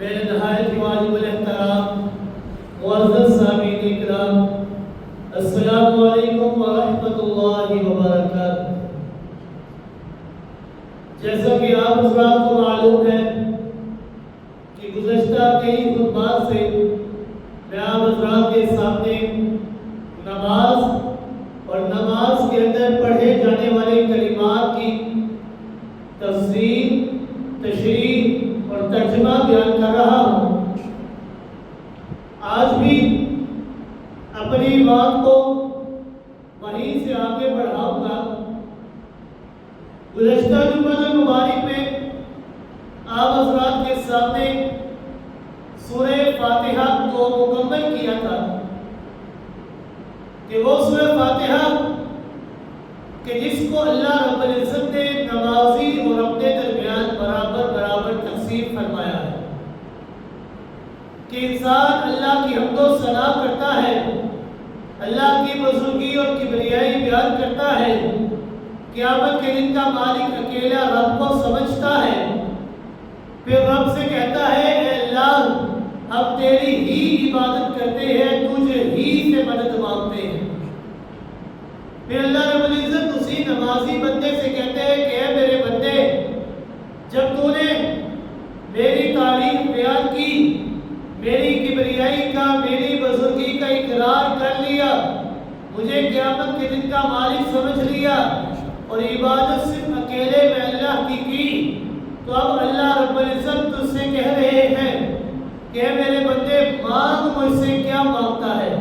میرے نہایت ہی واجب الاحترام معزز سامعین اکرام، السلام علیکم ورحمۃ اللہ وبرکاتہ۔ جیسا کہ آپ حضرات کو معلوم ہے کہ گزشتہ کئی خطبات سے میں آپ حضرات کے سامنے نماز اور نماز کے اندر پڑھے جانے والے کلمات کی تفسیر، تشریح اور ترجمہ بیان کر رہا ہوں۔ آج بھی اپنی بات کو وہیں سے آگے بڑھاؤں گا۔ گزشتہ جمعہ مبارک میں آپ حضرات کے سامنے سورہ فاتحہ کو مکمل کیا تھا کہ وہ سورہ فاتحہ کہ جس کو اللہ رب العزت نے نمازی اور اپنے درمیان برابر برابر تقسیم فرمایا ہے کہ انسان اللہ کی حمد و ثنا کرتا ہے، اللہ کی بزرگی اور کبریائی بیان کرتا ہے، قیامت کے دن کا مالک اکیلا رب کو سمجھتا ہے، پھر رب سے کہتا ہے اے اللہ ہم تیری ہی عبادت کرتے ہیں، تجھے ہی سے مدد مانگتے ہیں۔ پھر اللہ رب العزت اسی نمازی بندے سے کہتے ہیں کہ اے میرے بندے، جب تو نے میری تعریف بیان کی، میری کبریائی کا، میری بزرگی کا اقرار کر لیا، مجھے قیامت کے دن کا مالک سمجھ لیا اور عبادت صرف اکیلے میں اللہ کی، تو اب اللہ رب العزت تجھ سے کہہ رہے ہیں کہ اے میرے بندے مانگ مجھ سے کیا مانگتا ہے۔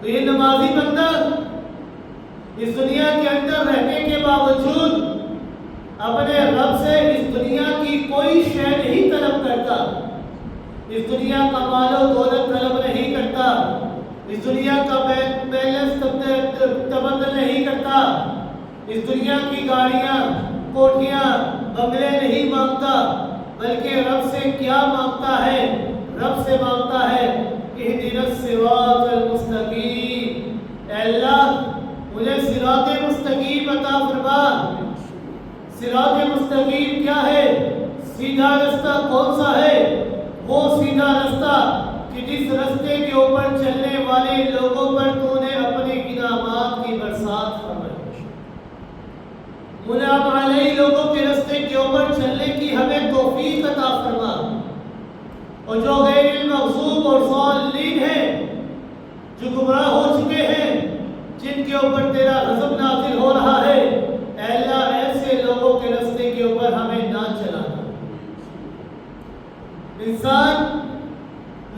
تو یہ نمازی بندہ اس دنیا کے اندر رہنے کے باوجود اپنے رب سے اس دنیا کی کوئی شے نہیں طلب کرتا، اس دنیا کا مال و دولت طلب نہیں کرتا، اس دنیا کا بیلنس تبدل نہیں کرتا، اس دنیا کی گاڑیاں، کوٹھیاں، بنگلے نہیں مانگتا، بلکہ رب سے کیا مانگتا ہے؟ رب سے مانگتا ہے اہدنا الصراط المستقیم، اے اللہ مجھے صراط مستقیم عطا فرما۔ صراط مستقیم کیا ہے؟ سیدھا رستہ کون سا ہے؟ وہ سیدھا رستہ کہ جس رستے کے اوپر چلنے والے لوگوں پر تو نے اپنے انعامات کی برسات فرمائی۔ منعم علیہ لوگوں کے رستے کے اوپر چلنے کی ہمیں توفیق عطا فرما، اور جو غیر المغضوب اور ضالین ہیں، جو گمراہ ہو چکے ہیں، جن کے اوپر تیرا غضب نازل ہو رہا ہے، اے اللہ ایسے لوگوں کے رستے کے اوپر ہمیں نہ چلانا۔ انسان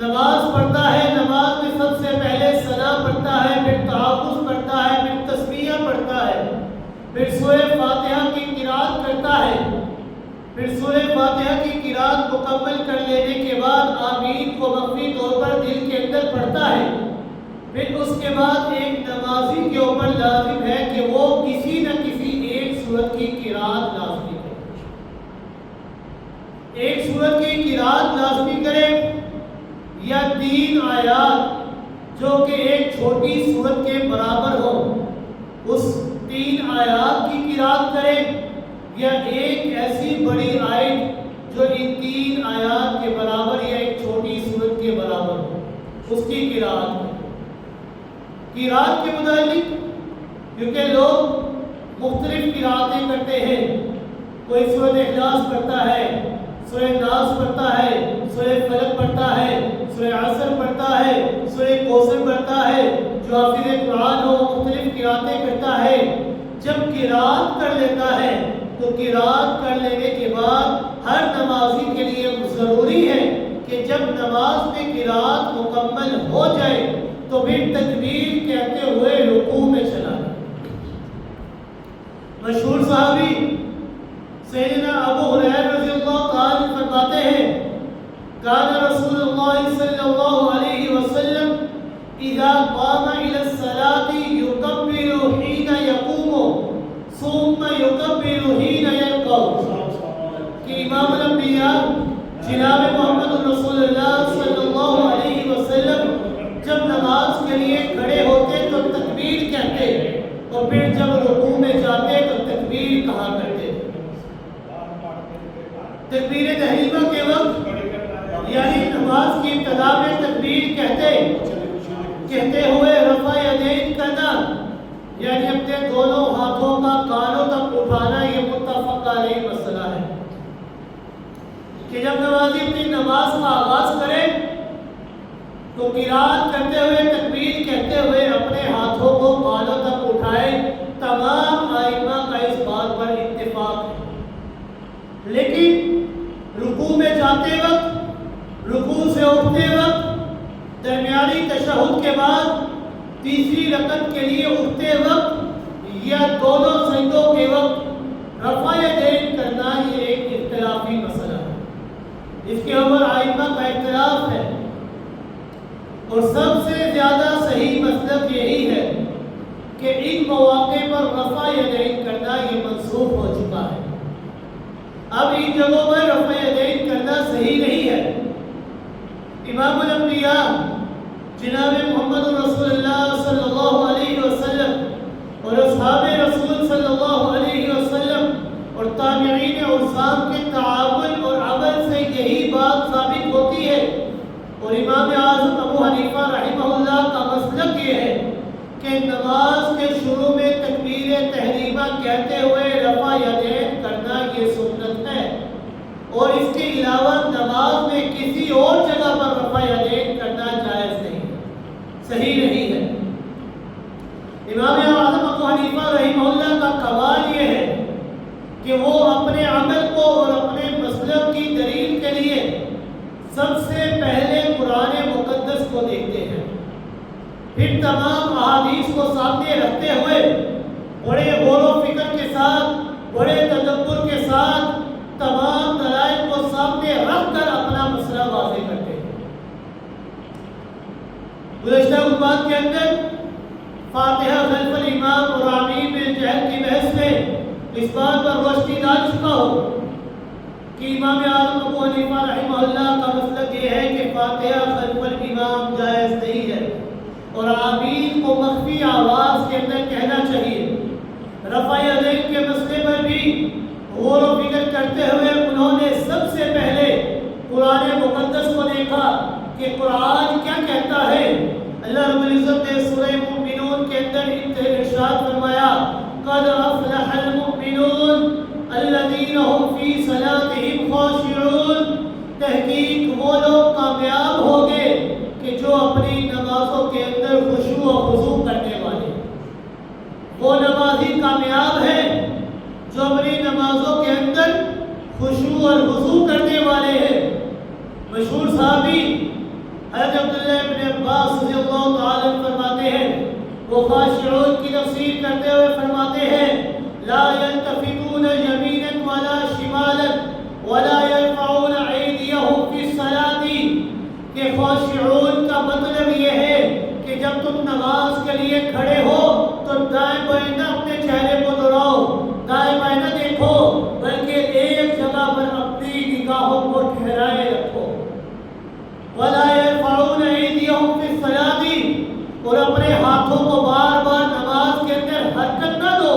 نماز پڑھتا ہے، نماز میں سب سے پہلے ثنا پڑھتا ہے، پھر تحفظ پڑھتا ہے، پھر تسبیح پڑھتا ہے، پھر سورہ فاتحہ کی قرات کرتا ہے، پھر سورہ فاتحہ کی قرات مکمل کر لینے کے بعد آمین کو مخفی طور پر دل کے اندر پڑھتا ہے۔ پھر اس کے بعد ایک نمازی کے اوپر لازم ہے کہ وہ کسی نہ کسی ایک سورت کی قرات لازمی کرے، ایک سورت کی قرات لازمی کرے، یا 3 آیات جو کہ ایک چھوٹی سورت کے برابر ہو، اس 3 آیات کی قرات کرے، یا ایک ایسی بڑی آیت جو ان 3 آیات کے برابر یا ایک چھوٹی سورت کے برابر ہو، اس کی قرات کرے۔ قرات کے متعلق کیونکہ لوگ مختلف قراتیں کرتے ہیں، کوئی سورۃ اخلاص پڑھتا ہے، سورہ ناس پڑھتا ہے، سورہ فلق پڑھتا ہے، سورہ عصر پڑھتا ہے، سورہ کوثر پڑھتا ہے، جو حافظ قرآن ہو مختلف قراتیں کرتا ہے۔ جب قرات کر لیتا ہے تو قرات کر لینے کے بعد ہر نمازی کے لیے ضروری ہے کہ جب نماز میں قرات مکمل ہو جائے تو پھر تکبیر کہتے ہوئے رکوع میں چلا جائے۔ مشہور صحابی سیدنا ابو ہریرہ رضی اللہ تعالی فرماتے ہیں کان رسول اللہ صلی اللہ علیہ وسلم اذا قام الى الصلاة يكبر حين يقوم ثم يكبر حين يركع، کہ امام الانبیاء جناب محمد رسول اللہ صلی اللہ علیہ وسلم جب نماز کے لیے کھڑے ہوتے تو تکبیر کہتے، اور پھر جب رکوع میں جاتے تو تکبیر کہا کرتے۔ تکبیر تحریمہ کے وقت کہتے ہوئے رفع یدین کرنا یعنی اپنے دونوں ہاتھوں کا کانوں تک اٹھانا یہ متفق علیہ مسئلہ ہے کہ جب نمازی اپنی نماز کا آغاز کرے تو قرات کرتے ہوئے تکبیر کہتے ہوئے اپنے ہاتھوں کو کانوں تک اٹھائے. تمام ائمہ کا اس بات پر اتفاق ہے. لیکن رکوع میں جاتے وقت، رکوع سے اٹھتے وقت، درمیانی تشہد کے بعد، تیسری رکعت کے لیے اٹھتے وقت یا دونوں سجدوں کے وقت رفع یدین کرنا یہ ایک اختلافی مسئلہ ہے. اس کے اوپر ائمہ کا اختلاف ہے اور سب سے زیادہ صحیح مسلک یہی ہے کہ ان مواقع پر رفع یدین کرنا یہ منسوخ ہو چکا ہے. اب ان جگہوں پر رفع یدین کرنا صحیح نہیں ہے. امام الانبیاء جناب محمد رسول اللہ صلی اللہ علیہ وسلم اور اصحاب رسول صلی اللہ علیہ وسلم اور تابعین اور صحابہ کے تعامل اور عمل سے یہی بات ثابت ہوتی ہے. اور امام اعظم ابو حنیفہ رحمہ اللہ کا مسلک یہ ہے کہ نماز کے شروع میں تکبیر تحریمہ کہتے ہوئے رفع یدین کرنا یہ سنت ہے اور اس کے علاوہ نماز میں کسی اور جگہ پر رفع یدین کرنا جائز نہیں ہے، صحیح نہیں ہے. امام اعظم ابو حنیفہ رحمہ اللہ کا قول یہ ہے کہ وہ اپنے عمل کو اور اپنے مسلک کی دلیل کے لیے سب سے پہلے قرآن مقدس کو دیکھتے ہیں، پھر تمام احادیث کو سامنے رکھتے ہوئے بڑے غور و فکر کے ساتھ، بڑے تدبر کے ساتھ تمام دلائل کو سامنے رکھ کر اپنا مسئلہ واضح کرتے ہیں. گزشتہ خطبات کے اندر فاتحہ خلف الامام اور آمین بالجہر کی بحث میں اس بات پر روشنی ڈال چکا ہو کہ امام اعظم ابو حنیفہ رحمہ اللہ کا مسلک یہ ہے کہ فاتحہ خلف الامام جائز نہیں ہے اور آمین کو مخفی آواز کے اندر کہنا چاہیے. رفع یدین کے مسئلے پر بھی غور و فکر کرتے ہوئے انہوں نے سب سے پہلے قرآن مقدس کو دیکھا کہ قرآن کیا کہتا ہے. اللہ رب العزت نے سورہ مومنون کے اندر ارشاد فرمایا قد افلح المؤمنون الذین هم فی صلاتهم خاشعون. تحقیق وہ لوگ کامیاب ہو گئے کہ جو اپنی نمازوں کے اندر خشوع و خضوع کرنے والے. وہ نمازی کامیاب ہیں جو اپنی نمازوں کے اندر خشوع اور خضوع کرنے والے ہیں. مشہور صحابی حضرت عبداللہ ابن عباس رضی اللہ تعالیٰ فرماتے ہیں، وہ خاشعون کی تفسیر کرتے ہوئے فرماتے ہیں لا يلتفتون يمينا ولا شمالا ولا يرفعون ايديهم في الصلاة. کہ خاشعون کا مطلب یہ ہے کہ جب تم نماز کے لیے کھڑے ہو تو دائیں بائیں نہ اپنے چہرے کو دوڑاؤ، دائیں بائیں نہ دیکھو، بلکہ ایک جگہ پر اپنی نگاہوں کو ٹھہرائے رکھو. ولا يرفعون ايديهم في الصلاة اور اپنے ہاتھوں کو بار بار نماز کے اندر حرکت نہ دو.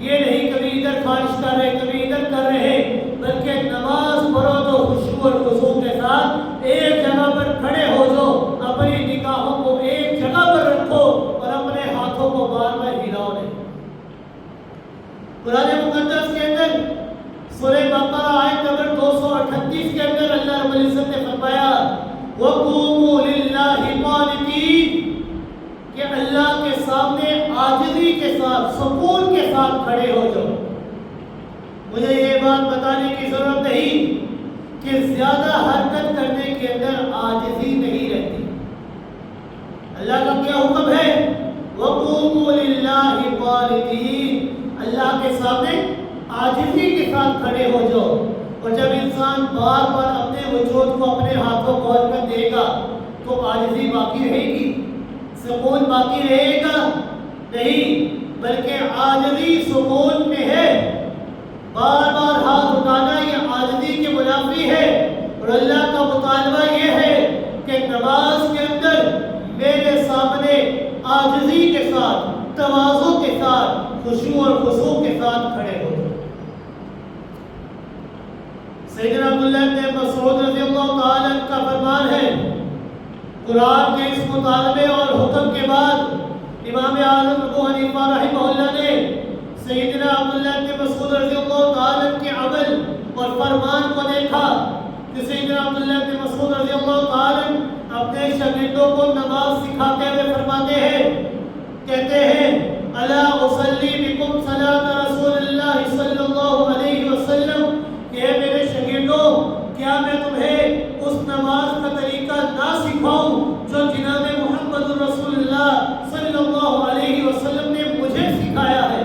یہ نہیں کبھی ادھر خواہش کر رہے کبھی ادھر کر رہے، بلکہ نماز پڑھو تو خشوع اور خضوع کے ساتھ ایک جگہ پر کھڑے ہو جاؤ، اپنی نگاہوں کو ایک جگہ پر رکھو اور اپنے ہاتھوں کو بار بار ہلاؤ نہیں. قرآن مقدس کے اندر سورہ بقرہ آیت نمبر 238 کے اندر اللہ رب العزت نے فرمایا وَقُومُوا لِلَّهِ قَانِتِينَ کہ اللہ کے سامنے عاجزی کے ساتھ سکون کے ساتھ کھڑے ہو جاؤ. مجھے یہ بات بتانے کی ضرورت نہیں کہ زیادہ حرکت کرنے کے اندر عاجزی نہیں رہتی. اللہ کا کیا حکم ہے وَقُومُوا لِلَّهِ قَانِتِينَ اللہ کے سامنے عاجزی کے ساتھ کھڑے ہو جاؤ. اور جب انسان بار بار اپنے وجود کو اپنے ہاتھوں کو حرکت دے گا تو عاجزی باقی رہے گی، سکون باقی رہے گا نہیں، بلکہ عاجزی سکون میں ہے. بار بار ہاتھ اٹھانا یہ عاجزی کے منافی ہے. اور اللہ کا مطالبہ یہ ہے کہ نماز کے اندر میرے سامنے عاجزی کے ساتھ، تواضع کے ساتھ، خشوع اور خضوع کے ساتھ کھڑے ہو. سیدنا عبداللہ بن مسعود رضی اللہ تعالیٰ کا فرمان ہے قرآن کے اس مطالبے اور حکم کے بعد امام اعظم ابو حنیفہ رحمہ اللہ نے سیدنا عبداللہ بن مسعود رضی اللہ تعالیٰ عنہ کے عمل اور فرمان کو دیکھا کہ سیدنا عبداللہ بن مسعود رضی اللہ تعالیٰ عنہ اپنے شاگردوں کو نماز سکھاتے ہوئے فرماتے ہیں، کہتے ہیں الا اصلی بکم صلاۃ رسول اللہ صلی اللہ علیہ وسلم، کہ اے میرے شاگردوں کیا میں تمہیں اس نماز کا طریقہ نہ سکھاؤں جو جناب محمد رسول اللہ صلی اللہ علیہ وسلم نے مجھے سکھایا ہے؟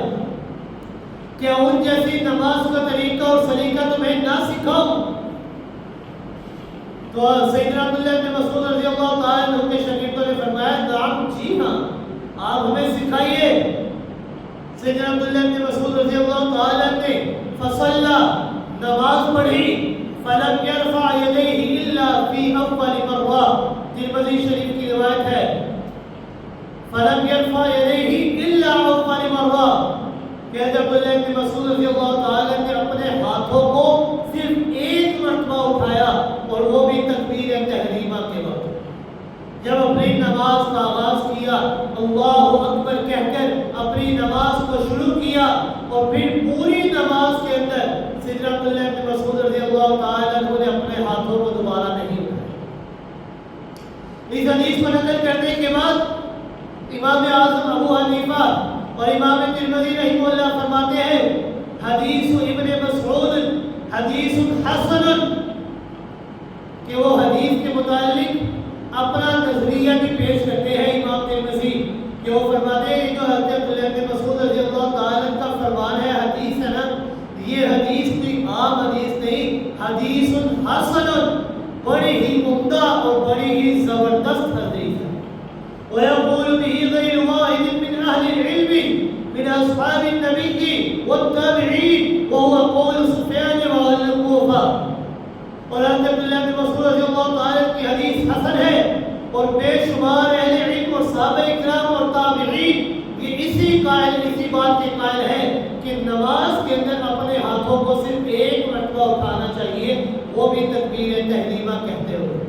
کیا ان جیسی نماز کا طریقہ اور سلیقہ تمہیں نہ سکھاؤں؟ تو سیدنا عبداللہ بن مسعود رضی اللہ تعالیٰ عنہ کے شاگردوں نے فرمایا نعم، جی ہاں، آپ ہمیں سکھائیے۔ سیدنا عبداللہ بن مسعود رضی اللہ تعالیٰ عنہ نے فصلى، نماز پڑھی، فلم يرفع يديه الا في اول مرہ، ترمذی شریف کی روایت ہے، فلم يرفع يديه الا اول مرہ، کہ عبداللہ بن مسعود رضی اللہ تعالیٰ نے اپنے ہاتھوں کو صرف ایک مرتبہ اٹھایا اور وہ بھی تکبیر تحریمہ کے وقت، جب اپنی نماز کا آغاز کیا، اللہ اکبر کہہ کر اپنی نماز کو شروع کیا، اور پھر پوری نماز کے اندر سیدنا عبداللہ بن مسعود رضی اللہ تعالیٰ عنہ نے اپنے ہاتھوں کو دوبارہ نہیں اٹھایا۔ اس حدیث کو نقل کرنے کے بعد امام اعظم ابو حنیفہ اور امام ترمذی رحمہ اللہ فرماتے ہیں حدیث ابن مسعود حدیث حسن، کہ وہ حدیث کے متعلق اپنا نظریہ بھی پیش کرتے ہیں امام ترمذی، کہ وہ فرماتے ہیں کہ جو حضرت عبداللہ بن مسعود رضی اللہ تعالیٰ کا فرمان ہے، حدیث ہے نا، یہ حدیث کوئی عام حدیث نہیں، حدیث حسن، بڑی ہی عمدہ اور بڑی ہی زبردست حدیث ہے۔ ويقول به غير واحد من أهل العلم من أصحاب النبي والتابعين وهو قول سفيان وأهل الكوفة، اور حضرت عبداللہ بن مسعود رضی اللہ تعالیٰ کی حدیث حسن ہے، اور بے شمار اہل علم اور صحابہ اکرام اور تابعین یہ اسی بات کے قائل ہیں کہ نماز کے اندر اپنے ہاتھوں کو صرف ایک مرتبہ اٹھانا چاہیے، وہ بھی تکبیر تحریمہ کہتے ہوئے،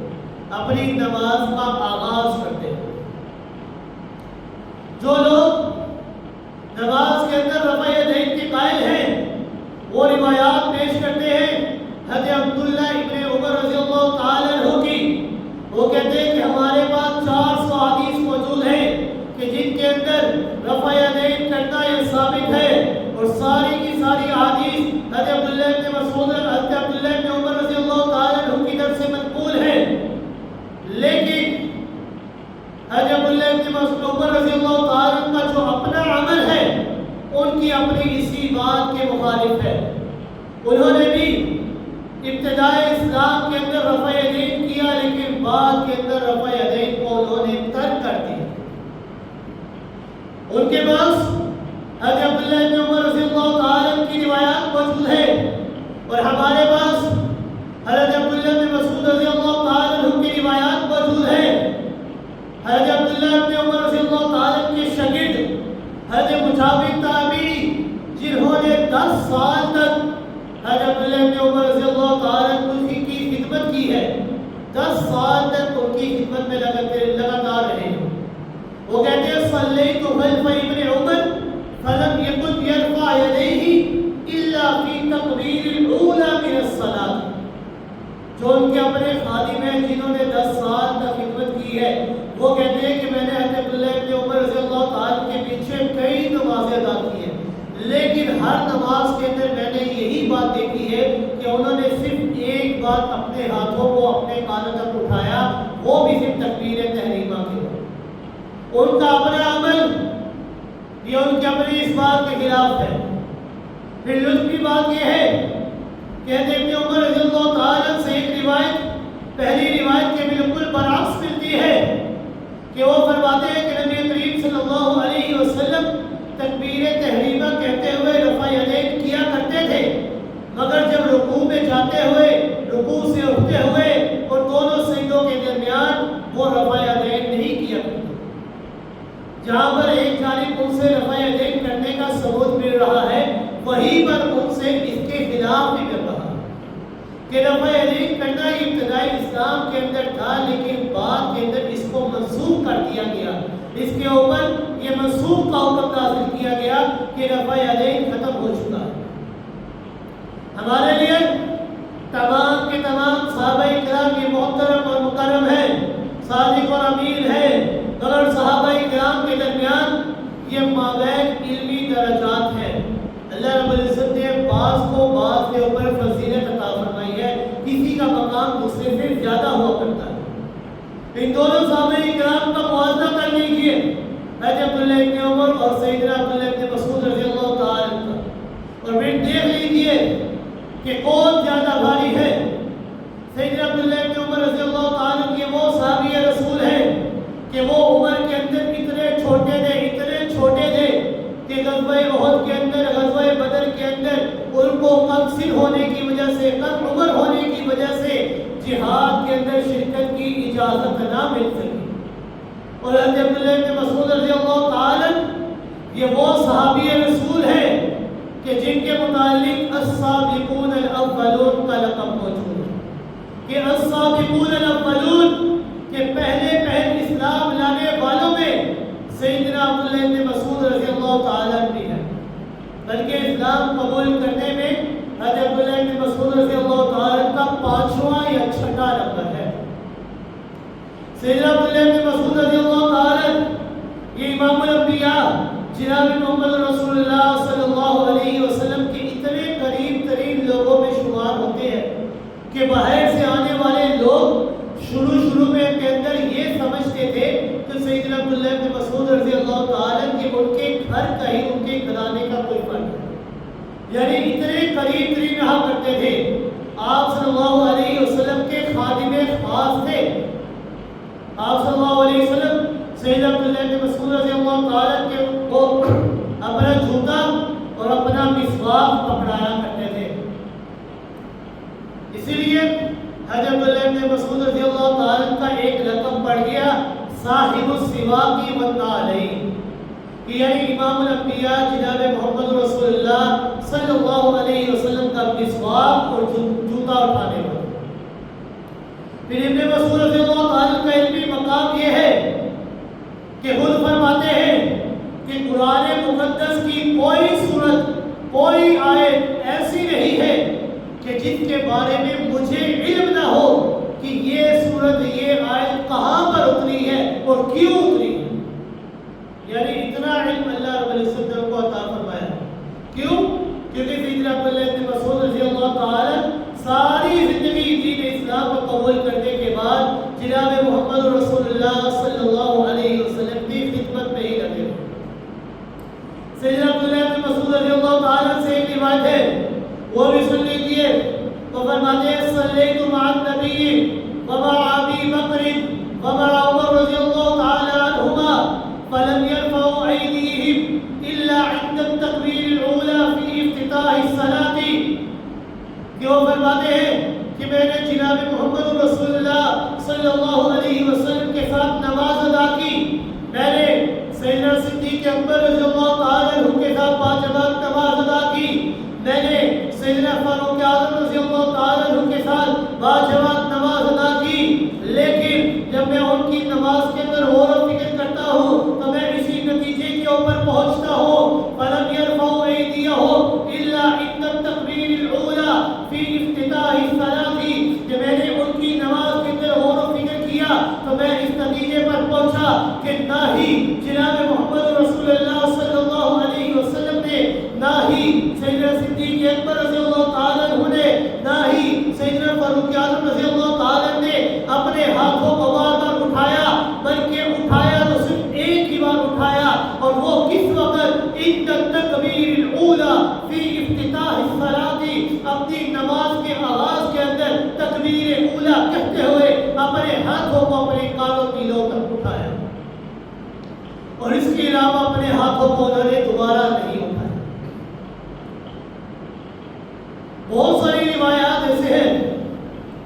اپنی نماز کا آغاز کرتے ہوئے۔ جو لوگ نماز کے اندر رفع یدین کے قائل ہیں وہ روایات پیش کرتے ہیں حضرت عبداللہ ابن عمر رضی اللہ تعالیٰ عنہ کی، وہ کہتے ہیں کہ ہمارے پاس 400 حدیث موجود ہیں کہ جن کے اندر رفع یدین کرنا یہ ثابت ہے، اور ساری کی ساری حدیث حضرت عبداللہ ابن مسعود حضرت عبداللہ ابن عمر رضی اللہ تعالیٰ عنہ کی طرف سے منقول ہے، لیکن حضرت عبداللہ ابن مسعود عمر رضی اللہ تعالیٰ عنہ کا جو اپنا عمل ہے ان کی اپنی اسی بات کے مخالف ہے۔ انہوں نے بھی ابتدائے اسلام کے اندر رفع یدین کیا، لیکن بعد کے اندر رفع یدین کو انہوں نے ترک کر دیا۔ ان کے پاس حضرت عبداللہ ابن عمر رضی اللہ تعالیٰ عنہ کی روایات موجود ہے، اور ہمارے پاس حضرت عبداللہ ابن مسعود رضی اللہ تعالیٰ عنہ کی روایات موجود ہے۔ حضرت عبداللہ ابن عمر رضی اللہ تعالیٰ کے شاگرد حضرت مجاہد تابعی جنہوں نے 10 سال تک حضرت عبداللہ ابن عمر رضی اللہ تعالیٰ عنہ کی خدمت کی ہے، 10 سال تک ان کی خدمت میں لگاتار رہے ہیں۔ وہ کہتے ہیں صلیت خلف ابن عمر فلم یکن یرفع یدیہ الا فی تکبیر الاولی من الصلاۃ، جو ان کے اپنے خادم ہیں جنہوں نے 10 سال تک خدمت کی ہے، وہ کہتے ہیں کہ میں نے حضرت عبداللہ ابن عمر رضی اللہ تعالیٰ کے پیچھے کئی نمازیں ادا کی ہیں، لیکن ہر نماز کے اندر میں نے یہی بات دیکھی ہے کہ انہوں نے صرف ایک بات اپنے ہاتھوں کو اپنے کانوں تک اٹھایا، وہ بھی صرف تکبیر تحریمہ کے وقت۔ ان کا اپنا عمل یہ ان کے اپنی اس بات کے خلاف ہے۔ پھر لطفی بات یہ ہے کہ حضرت ابن عمر رضی اللہ تعالیٰ سے ایک روایت پہلی روایت کے بالکل برعکس ملتی ہے کہ وہ فرماتے ہیں کہ نبی کریم صلی اللہ علیہ وسلم تکبیر تحریمہ کہتے ہوئے رفع یدین کیا کرتے تھے، مگر جب رکوع میں جاتے ہوئے، رکوع سے اٹھتے ہوئے اور دونوں سجدوں کے درمیان وہ رفع یدین نہیں کیا کرتے۔ جہاں پر ایک جانب ان سے رفع یدین کرنے کا ثبوت مل رہا ہے، وہیں پر ان سے اس کے خلاف بھی کر رہا ہے کہ رفع یدین کرنا ابتدائی اسلام کے اندر تھا، لیکن بعد کے اندر اس کو اس کے اوپر یہ منسوخ کا حکم نازل کیا گیا کہ رفع یدین ختم ہو چکا ہے۔ ہمارے لیے تمام کے تمام صحابہ کرام یہ محترم اور مکرم ہے، صادق اور امین ہے، مگر صحابہ کرام کے درمیان یہ مابین علمی درجات ہیں۔ اللہ رب العزت نے بعض کو بعض کے اوپر فضیلت عطا فرمائی ہے، کسی کا مقام دوسرے سے زیادہ ہوا کرتا ہے۔ ان دونوں صحابہ کرام کا موازنہ کر لیجیے، حضرت عبداللہ ابن عمر اور سیدنا عبداللہ ابن مسعود رضی اللہ تعالی عنہ، اور پھر دیکھ لیجیے کہ کون زیادہ بھاری ہے۔ سیدنا عبداللہ ابن عمر رضی اللہ تعالی عنہ یہ وہ صحابی رسول ہیں کہ وہ عمر کے اندر اتنے چھوٹے تھے کہ غزوہ احد کے اندر، غزوہ بدر کے اندر ان کو کم سن ہونے کی وجہ سے، کم عمر ہونے کی وجہ سے جہاد کے اندر شرکت کی اجازت نہ مل سکی۔ اور حضرت عبداللہ بن مسعود رضی اللہ تعالی یہ وہ صحابی رسول ہیں کہ جن کے متعلق السابقون الاولون کا لقب موجود ہے، کہ السابقون الاولون کہ پہلے اسلام لانے والوں میں سیدنا عبداللہ بن مسعود رضی اللہ تعالی عنہ ہے، بلکہ اسلام قبول کرنے میں حضرت عبداللہ بن مسعود رضی اللہ تعالی عنہ کا 5واں یا 6واں نمبر ہے۔ سیدنا عبداللہ بن مسعود رضی اللہ تعالی عنہ یہ امام الانبیاء جناب محمد رسول اللہ صلی اللہ علیہ وسلم کے اتنے قریب ترین لوگوں میں شمار ہوتے ہیں کہ باہر سے آنے والے لوگ شروع میں کے اندر یہ سمجھتے تھے کہ سیدنا عبداللہ بن مسعود رضی اللہ تعالی عنہ کہ ان کے گھر کا ہی ان کے گھرانے کا کوئی فرق ہے، یعنی اتنے قریب ترین رہا کرتے تھے۔ آپ صلی اللہ علیہ وسلم کے خادم خاص تھے۔ آپ صلی اللہ علیہ وسلم سیدنا عبداللہ بن مسعود رضی اللہ تعالی عنہ کے کو اپنا جوتا اور اپنا مسواک پکڑایا کرتے تھے۔ اسی لیے حضرت عبداللہ بن مسعود رضی اللہ تعالی عنہ کا ایک لقب پڑ گیا صاحب السواک والنعلین، یعنی امام الانبیاء جناب محمد رسول اللہ صلی اللہ علیہ وسلم کا مسواک اور جوتا اٹھانے والا۔ پھر ابن مسعود رضی اللہ تعالی عنہ کا علمی مقام یہ ہے کہ خود فرماتے ہیں کہ قرآن مقدس کی کوئی سورت، کوئی آیت ایسی نہیں ہے کہ جن کے بارے میں مجھے علم نہ ہو کہ یہ سورت، یہ آیت کہاں پر اتری ہے اور کیوں اتری ہے۔ یعنی اتنا علم اللہ رب العزت نے کو عطا فرمایا۔ کیوں؟ کیونکہ سیدنا عبداللہ بن مسعود رضی اللہ تعالی ساری زندگی دین اسلام کو قبول کرنے کے بعد جناب محمد رسول اللہ صلی اللہ علیہ وسلم کی خدمت میں ہی لگے ہوئے۔ سیدنا عبداللہ بن مسعود رضی اللہ تعالی سے ایک روایت ہے، وہ بھی سن لیجیے۔ تو فرماتے ہیں صلیت مع النبی ومع ابی بکر ومع عمر رضی اللہ تعالی عنہما فلم يرفعوا ایدیہم الا عند التکبیر الاولی فی افتتاح الصلاۃ، کہ وہ فرماتے ہیں کہ میں نے جناب محمد رسول اللہ صلی اللہ علیہ وسلم کے ساتھ نماز ادا کی، میں نے سیدنا صدیق اکبر رضی اللہ تعالی عنہ کے ساتھ 5 وقت نماز ادا کی، میں نے سیدنا فاروق اعظم رضی اللہ تعالی عنہ کے ساتھ 5 وقت نماز ادا کی، لیکن جب میں ان کی نماز کے اندر غور و فکر کرتا ہوں تو میں اسی نتیجے کے اوپر پہنچتا ہوں فلم يرفعوا ایدیہم الا عند التکبیر الاولی فی افتتاح الصلاۃ، کہ میں نے ان کی نماز کے اندر غور و فکر کیا تو میں اس نتیجے پر پہنچا کہ نہ ہی جناب محمد رسول اللہ صلی اللہ علیہ وسلم نے، نہ ہی سیدنا صدیق اکبر رضی اللہ تعالی عنہ نے، نہ ہی سیدنا فاروق اعظم رضی اللہ تعالی عنہ نے اپنے ہاتھوں کو بار بار اٹھایا، بلکہ اٹھایا تو صرف ایک ہی بار اٹھایا، اور وہ کس وقت عند التکبیر الاولی فی افتتاح الصلاۃ، اپنی نماز کے آغاز کے اندر تکبیر اولی کہتے ہوئے اپنے ہاتھوں کو اپنے کانوں تلوں تک اٹھایا، اور اس کے علاوہ اپنے ہاتھوں کو انہوں نے دوبارہ نہیں اٹھایا۔ بہت ساری روایات ایسے ہیں،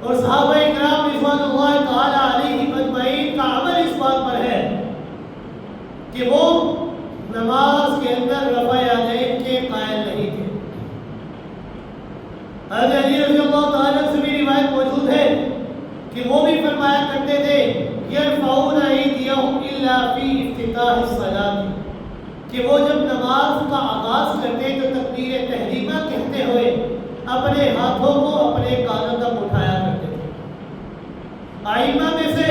اور صحابہ کرام رضوان اللہ تعالی علیہم اجمعین کا عمل اس بات پر ہے کہ وہ نماز کے اندر رفع یدین کے قائل نہیں تھے۔ حضرت علی رضی اللہ تعالی سے بھی روایت موجود ہے کہ وہ بھی فرمایا کرتے تھے یرفعون ایدیہم إلا في افتتاح الصلاة کہ وہ جب نماز کا آغاز کرتے تو تکبیر تحریمہ کہتے ہوئے اپنے ہاتھوں کو اپنے کانوں تک اٹھایا کرتے تھے۔ ائمہ میں سے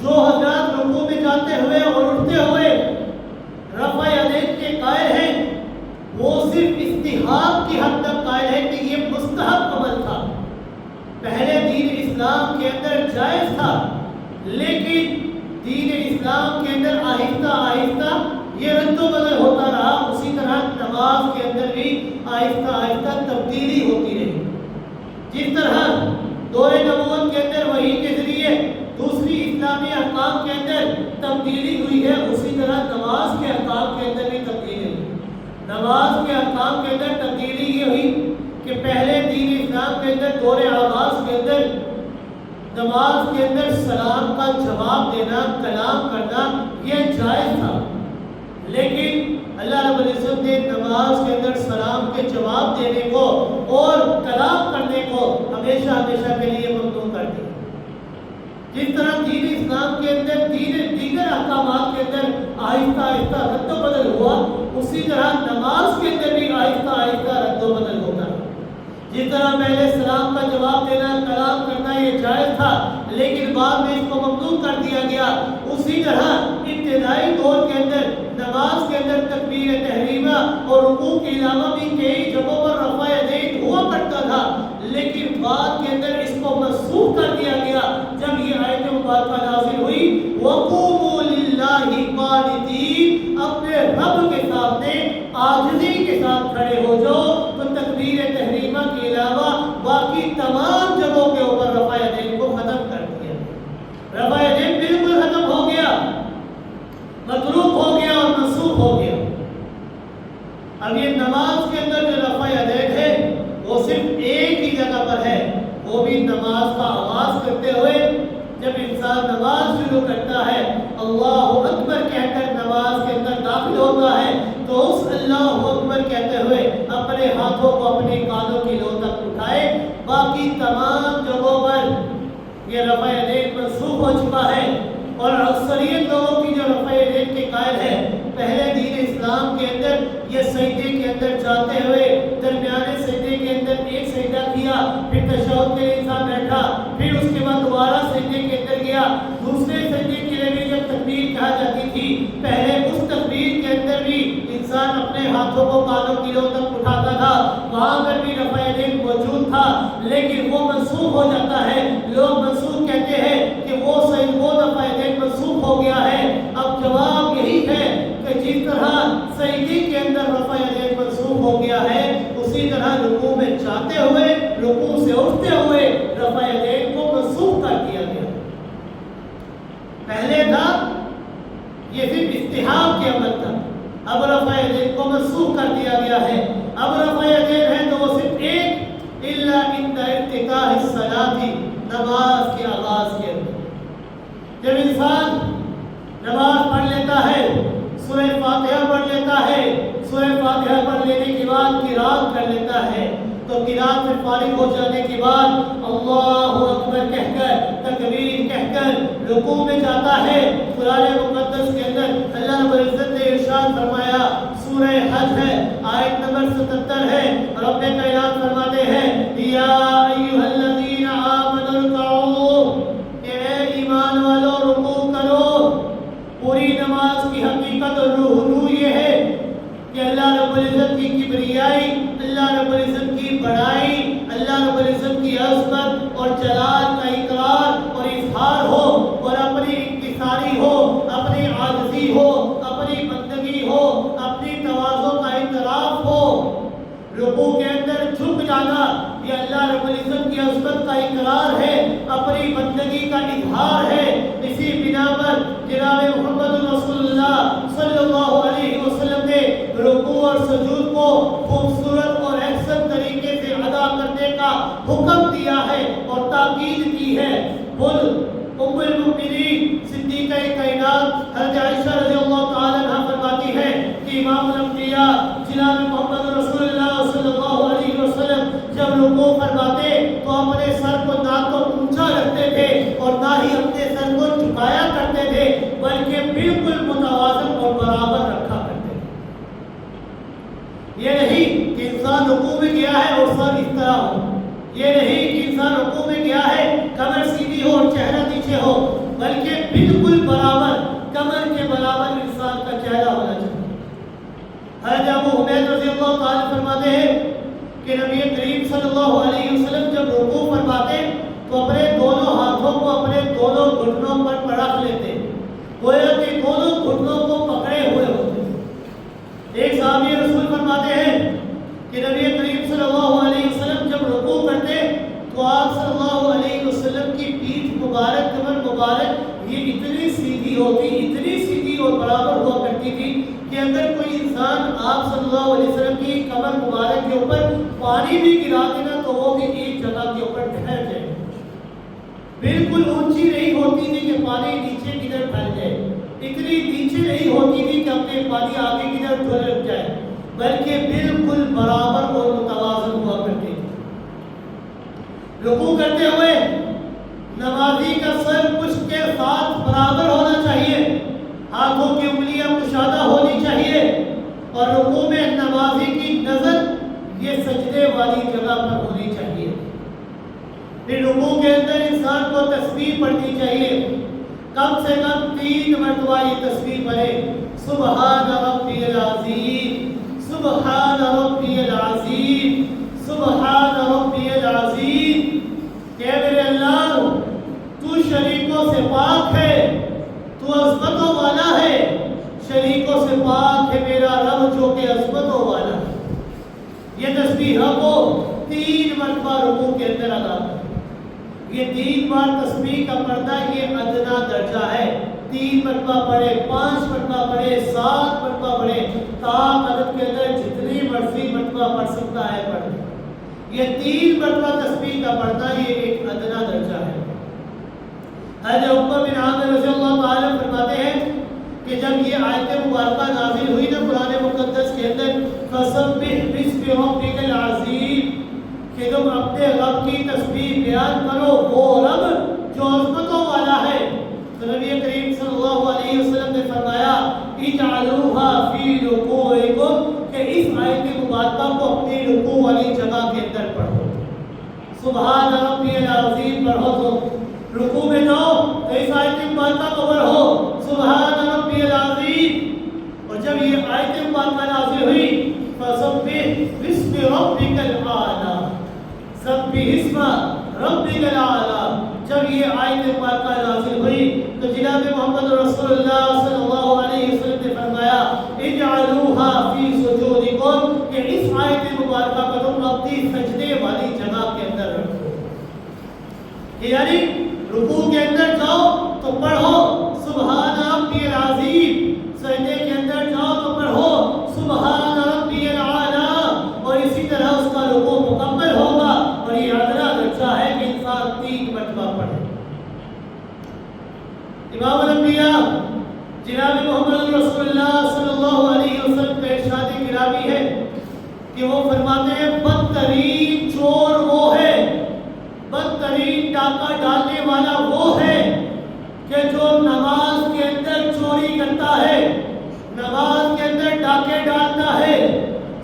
جو حضرات رکوع میں جاتے ہوئے اور اٹھتے ہوئے رفع یدین کے قائل ہیں وہ صرف استحباب کی حد تک قائل ہے کہ یہ مستحب عمل تھا، پہلے دین اسلام کے اندر جائز تھا، لیکن دین اسلام کے اندر آہستہ آہستہ یہ رد و بدل ہوتا رہا۔ اسی طرح نماز کے اندر بھی آہستہ آہستہ تبدیلی ہوتی رہی۔ جس طرح دور نبوت کے اندر وحی کے ذریعے دوسری اسلامی احکام کے اندر تبدیلی ہوئی ہے، اسی طرح نماز کے احکام کے اندر بھی تبدیلی ہوئی۔ نماز کے احکام کے اندر تبدیلی یہ ہوئی کہ پہلے دین اسلام کے اندر دور آغاز کے اندر نماز کے اندر سلام کا جواب دینا، کلام کرنا یہ جائز تھا، لیکن اللہ رب العزت نے نماز کے اندر سلام کے جواب دینے کو اور کلام کرنے کو ہمیشہ ہمیشہ کے لیے ممنوع کر دیا۔ جس طرح دین اسلام کے اندر دیگر احکامات کے اندر آہستہ آہستہ رد و بدل ہوا، اسی طرح نماز کے اندر بھی آہستہ آہستہ رد و بدل ہوتا ہے۔ جس طرح پہلے سلام کا جواب دینا، کلام کرنا یہ جائز تھا، لیکن بعد میں اس کو ممنوع کر دیا گیا، اسی طرح ابتدائی دور کے اندر نماز کے اندر تکبیر تحریمہ اور رکوع کے علاوہ بھی کئی جگہوں پر رفع یدین ہوا کرتا تھا، لیکن بعد کے اندر اس کو منسوخ کر دیا گیا جب یہ آیت مبارکہ نازل ہوئی وَقُومُوا لِلَّهِ قَانِتِينَ، اپنے رب کے سامنے عاجزی کے ساتھ کھڑے ہو جاؤ۔ تو تکبیر تحریمہ کے علاوہ باقی تمام جگہوں کے اوپر رفع یدین کو ختم کر دیا، رفع یدین بالکل ختم ہو گیا، متروک ہو گیا اور منسوخ ہو گیا۔ اب یہ نماز کے اندر جو رفع یدین ہے وہ صرف ایک ہی جگہ پر ہے، وہ بھی نماز کا آغاز کرتے ہوئے جب انسان نماز شروع کرتا ہے، اللہ اکبر کہہ کر نماز کے اندر داخل ہوتا ہے، تو اس اللہ اکبر کہتے ہوئے اپنے ہاتھوں کو اپنے کانوں کی لو تک اٹھائے۔ باقی تمام جگہوں پر یہ رفع یدین منسوخ ہو چکا ہے، اور اکثریت لوگوں کی جو رفع یدین کے قائل ہے، پہلے دین اسلام کے اندر یہ سجدے کے اندر جاتے ہوئے درمیانے سجدے کے اندر ایک سجدہ کیا، پھر تشہد کے لیے انسان بیٹھا، پھر اس کے بعد دوبارہ سجدے کے اندر گیا، دوسرے سجدے کے لیے بھی جب تکبیر کہا جاتی تھی، پہلے اس تکبیر کے اندر بھی انسان اپنے ہاتھوں کو کانوں کی لو تک اٹھاتا تھا، وہاں پر بھی رفع یدین موجود تھا، لیکن وہ منسوخ ہو جاتا ہے۔ لوگ منسوخ کہتے ہیں کہ وہ رفع یدین منسوخ ہو گیا ہے۔ اب جواب یہی ہے کہ جس طرح سجدے کے اندر رفع یدین منسوخ ہو گیا ہے، اسی طرح رکوع میں جاتے ہوئے، رکوع سے اٹھتے ہوئے رفع یدین کو منسوخ کر دیا گیا۔ پہلے تھا یہ صرف استحباب کے عمل تھا، اب رفع یدین کو منسوخ کر دیا گیا ہے۔ اب رفع یدین ہے تو وہ صرف ایک الا عند افتتاح الصلاۃ، نماز کے آغاز کے اندر جب انسان نماز پڑھ لیتا ہے، سورہ فاتحہ پڑھ لیتا ہے، سورہ فاتحہ پڑھ لینے کے بعد قرات کر لیتا ہے، تو قرات سے فارغ ہو جانے کے بعد اللہ اکبر کہہ کر، تکبیر کہہ کر رکوع میں جاتا ہے۔ قرآن مقدس کے اندر اللہ رب العزت نے ارشاد فرمایا، سورہ حج ہے، آیت نمبر 77 ہے، رب کائنات فرماتے ہیں یا ایھا الذین آمنوا ارکعوا، اے ایمان والو رکوع کرو۔ پوری نماز کی حقیقت اور روح یہ ہے کہ اللہ رب العزت کی کبریائی، اللہ رب العزت کی بڑائی، اللہ رب العزت کی عظمت اور جلال کا اقرار اور اظہار ہو، اور اپنی انکساری ہو، اپنی عاجزی ہو، اپنی بندگی ہو، اپنی تواضع کا اعتراف ہو۔ رکوع کے اندر جھک جانا یہ اللہ رب العزت کی عظمت کا اقرار ہے، اپنی بندگی کا اظہار ہے۔ اسی بنا پر جناب محمد رسول اللہ صلی اللہ علیہ وسلم نے رکوع اور سجود کو خوبصورت اور احسن طریقے سے ادا کرنے کا حکم دیا ہے اور تاکید کی ہے۔ ام المؤمنین صدیقہ کائنات حضرت عائشہ رضی اللہ تعالی عنہا فرماتی ہے کہ امام الانبیاء جناب محمد رسول اللہ صلی اللہ علیہ وسلم جب رکوع فرماتے تو اپنے سر کو نہ تو اونچا رکھتے تھے اور نہ ہی اپنے سر کو جھکایا کرتے تھے، بلکہ رہا ہوں. یہ نہیں کہ انسان رکوع میں گیا ہے کمر سیدھی ہو اور چہرہ نیچے ہو، بلکہ بالکل برابر کمر کے برابر انسان کا چہرہ ہونا چاہیے. حضرت ابو حمید رضی اللہ تعالیٰ فرماتے ہیں کہ نبی کریم صلی اللہ علیہ وسلم جب رکوع فرماتے تو اپنے دونوں ہاتھوں کو اپنے دونوں گھٹنوں پر رکھ لیتے، گویا کہ دونوں گھٹنوں کو پکڑے ہوئے ہوتے. ایک صحابی رسول فرماتے ہیں کہ نبی کریم صلی اللہ علیہ وسلم جب رکوع کرتے تو آپ صلی اللہ علیہ وسلم کی پیٹھ مبارک، کمر مبارک یہ اتنی سیدھی اور برابر ہوا کرتی تھی کہ اگر کوئی انسان آپ صلی اللہ علیہ وسلم کی کمر مبارک کے اوپر پانی بھی گرا دینا تو وہ بھی ایک جگہ کے اوپر ٹھہر جائے. بالکل اونچی نہیں ہوتی تھی کہ پانی نیچے کدھر پھیل جائے، اتنی نیچے نہیں ہوتی تھی کہ اپنے پانی آگے کدھر ڈھلک جائے، بلکہ بالکل برابر اور متوازن ہوا کرتی تھی. رکوع کرتے ہوئے نمازی کا سر پشت کے ساتھ برابر ہونا چاہیے، ہاتھوں کی انگلیاں کشادہ ہونی چاہیے، اور رکوع میں نمازی کی نظر یہ سجدے والی جگہ پر ہونی چاہیے. پھر رکوع کے اندر انسان کو تسبیح پڑھنی چاہیے، کم سے کم 3 مرتبہ یہ تسبیح پڑھے. سبحان ربی العظیم، سبحان ربی العظیم، سبحان ربی العظیم. کہ میرے اللہ تو شریکوں سے پاک ہے، تو عظمتوں والا ہے، شریکوں سے پاک ہے میرا رب جو کہ عظمتوں والا ہے. یہ تسبیح کو 3 مرتبہ رکوع کے اندر ادا کریں. یہ 3 بار تسبیح کا پڑھنا یہ ادنا درجہ ہے. 3 مرتبہ پڑھے، 5 مرتبہ پڑھے، 7 مرتبہ پڑھے، تاک عدد کے اندر جتنی مرضی مرتبہ پڑھ سکتا ہے پڑھے. یہ 3 مرتبہ تسبیح کا پڑھنا یہ ایک ادنا درجہ ہے. حضرت عقبہ بن عامر رضی اللہ تعالیٰ فرماتے ہیں کہ جب یہ آیت مبارکہ نازل ہوئی نا قرآن مقدس کے اندر، فَسَبِّحْ بِاسْمِ رَبِّكَ الْعَظِيمِ، کہ تم اپنے رب کی تسبیح بیان کرو، وہ رب جو عظمتوں والا ہے. تو نبی کریم صلی اللہ علیہ وسلم نے فرمایا اجعلوها فی رکوعکم، کہ اس آیت مبارکہ کو اپنی رکوع والی جگہ کے اندر پڑھو. سبحان ربی العظیم پڑھو تو رکوع میں جاؤ تو اس آیت مبارکہ کو پڑھو سبحان ربی العظیم. اور جب یہ آیت مبارکہ نازل ہوئی فسبح باسم ربک الاعلی، سبح اسم ربک الاعلی، جب یہ آیت مبارکہ نازل ہوئی تو جناب محمد رسول اللہ صلی اللہ علیہ وسلم نے فرمایا اجعلوها فی سجودکم، کہ اس آیت مبارکہ کو تم اپنی سجدے والی جگہ کے اندر رکھو. یعنی رکوع کے اندر جاؤ تو پڑھو سبحان ربی العظیم، سجدے کے اندر جاؤ تو پڑھو سبحان ربی الاعلی، اور اسی طرح اس کا رکوع مکمل ہوگا. اور یہ ادنا درجہ ہے کہ انسان 3 مرتبہ پڑھے. امام الانبیاء جناب محمد رسول اللہ صلی اللہ علیہ وسلم کا ارشاد گرامی ہے کہ وہ فرماتے ہیں بدترین چور وہ ہے، بدترین ڈاکہ ڈالنے والا وہ ہے کہ جو نماز کے اندر چوری کرتا ہے، نماز کے اندر ڈاکے ڈالتا ہے.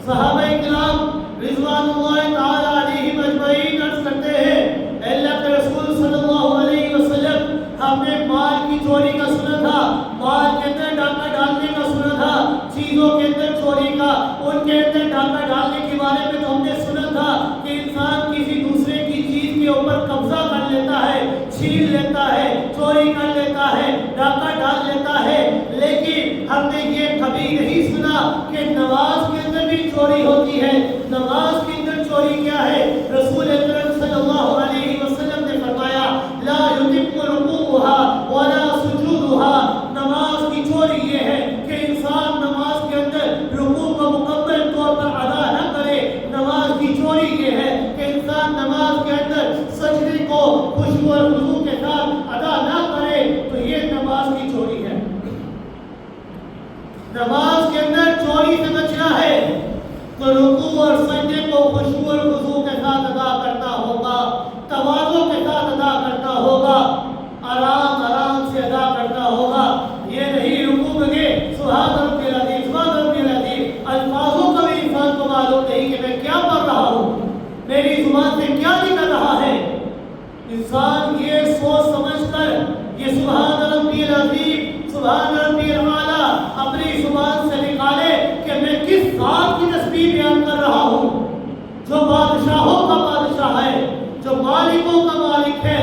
صحابہ کرام رضوان اللہ تعالی علیہم اجمعین عرض کرتے ہیں اے اللہ کے رسول صلی اللہ علیہ وسلم، ہم نے مال کی چوری کا سنا تھا، مال کے اندر ڈاکہ ڈالنے کا سنا تھا، چیزوں کے اندر چوری کا، ان کے اندر ڈاکہ ڈالنے کے بارے میں تو ہم نے سنا تھا کہ انسان کسی دوسرے کی چیز کے اوپر قبضہ کر لیتا ہے، چھین لیتا ہے، چوری کر لیتا ہے، ڈاکہ ڈال لیتا ہے. لیکن ہم نے یہ کبھی نہیں سنا کہ نماز کے اندر بھی چوری ہوتی ہے. نماز کے اندر چوری کیا ہے؟ رسول اکرم صلی اللہ علیہ وسلم نے فرمایا لا یتم رکوعها ولا سجودها، نماز کی چوری یہ ہے کہ انسان نماز کے اندر رکوع کو مکمل طور پر ادا نہ کرے. نماز کی چوری یہ ہے کہ انسان نماز کے اندر سجدے کو خشوع اور خضوع کے ساتھ ادا نہ کرے، تو یہ نماز کی چوری ہے. نماز کے اندر چوری سے بچنا ہے تو رکوع اور سجدے کو خشوع اور خضوع کے ساتھ ادا کرنا ہوگا، تواضع کے ساتھ ادا کرنا ہوگا، آرام آرام سے ادا کرنا ہوگا. یہ نہیں رکوع میں گئے سبحان ربی العظیم سبحان ربی العظیم، الفاظوں کا بھی انسان کو معلوم نہیں کہ میں کیا پڑھ رہا ہوں، میری زبان انسان یہ سوچ سمجھ کر یہ سبحان ربی العظیم سبحان ربی الاعلیٰ اپنی زبان سے نکالے کہ میں کس ذات کی تسبیح بیان کر رہا ہوں جو بادشاہوں کا بادشاہ ہے، جو مالکوں کا مالک ہے،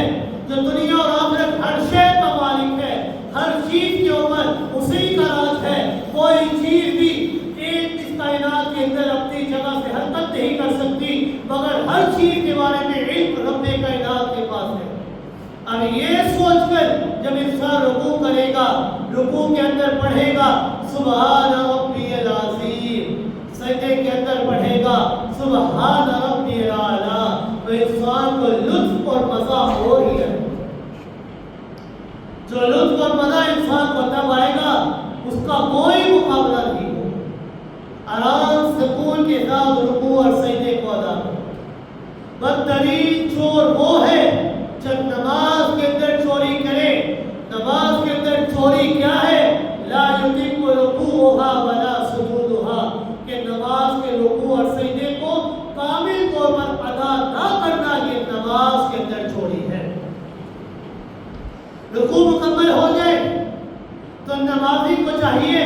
جو دنیا اور آخرت ہر شے کا مالک ہے، ہر چیز کے اوپر اسی کا راج ہے۔ کوئی چیز بھی ایک اس کائنات کے اندر اپنی جگہ سے حرکت نہیں کر سکتی مگر ہر چیز کے بارے میں علم رب کائنات کے پاس ہے۔ اب یہ سوچ کر جب انسان رکوع کرے گا، رکوع کے اندر پڑھے گا سبحان ربی العظیم، سجدے کے اندر پڑھے گا سبحان ربی الاعلیٰ، تو انسان کو لطف اور مزہ ہو رہی ہے۔ جو لطف اور مزہ انسان کو تب آئے گا اس کا کوئی مقابلہ نہیں ہو۔ آرام سکون کے ساتھ رکوع اور سجدے کو ادا کرو۔ بدترین چور وہ ہے جو نماز کے اندر چوری کرے۔ نماز کے اندر چوری کیا ہے؟ لا یتم رکوعها ولا سجودها، کہ نماز کے رکوع اور سجدے کو کامل طور پر ادا نہ کرنا، یہ نماز کے اندر چوری ہے۔ رکوع مکمل ہو جائے تو نمازی کو چاہیے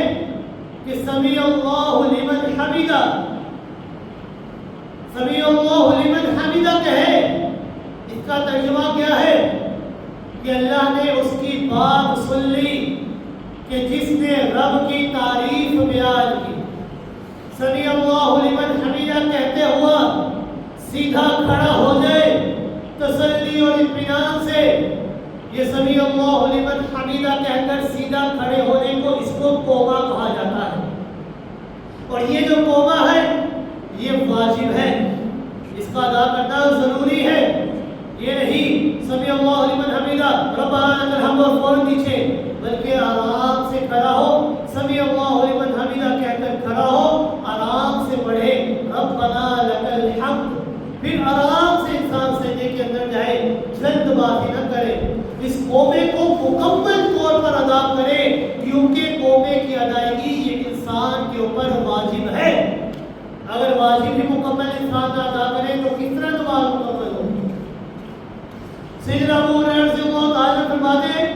کہ سمیع اللہ لمن حمدہ، سمیع اللہ لمن حمدہ کہے۔ اس کا ترجمہ کیا ہے کہ اللہ نے اس کی بات سن لی کہ جس نے رب کی تعریف بیان کی۔ سمیع اللہ لمن حمدہ کہتے ہوا سیدھا کھڑا ہو جائے تسلی اور اطمینان سے۔ یہ سمیع اللہ لمن حمدہ کہہ کر سیدھا کھڑے ہونے کو اس کو قوما کہا جاتا ہے، اور یہ جو قوما ہے یہ واجب ہے، اس کا ادا کرنا ضروری ہے۔ یہ نہیں سمیع اللہ لمن حمدہ ربنا لک الحمد اور فوراً نیچے، بلکہ آرام سے کھڑا ہو، سمیع اللہ لمن حمدہ کہہ کر کھڑا ہو، آرام سے پڑھے ربنا لک الحمد، پھر آرام سے انسان سجدے کے اندر جائے، جلد بازی نہ کرے، اس قومے کو مکمل طور پر ادا کرے، کیونکہ قومے کی ادائیگی یہ انسان کے اوپر واجب ہے۔ اگر واجب بھی مکمل انسان نہ ادا کرے تو کس طرح نماز مکمل ہوگی؟ سیدنا ابو ہریرہ رضی اللہ تعالیٰ فرماتے ہیں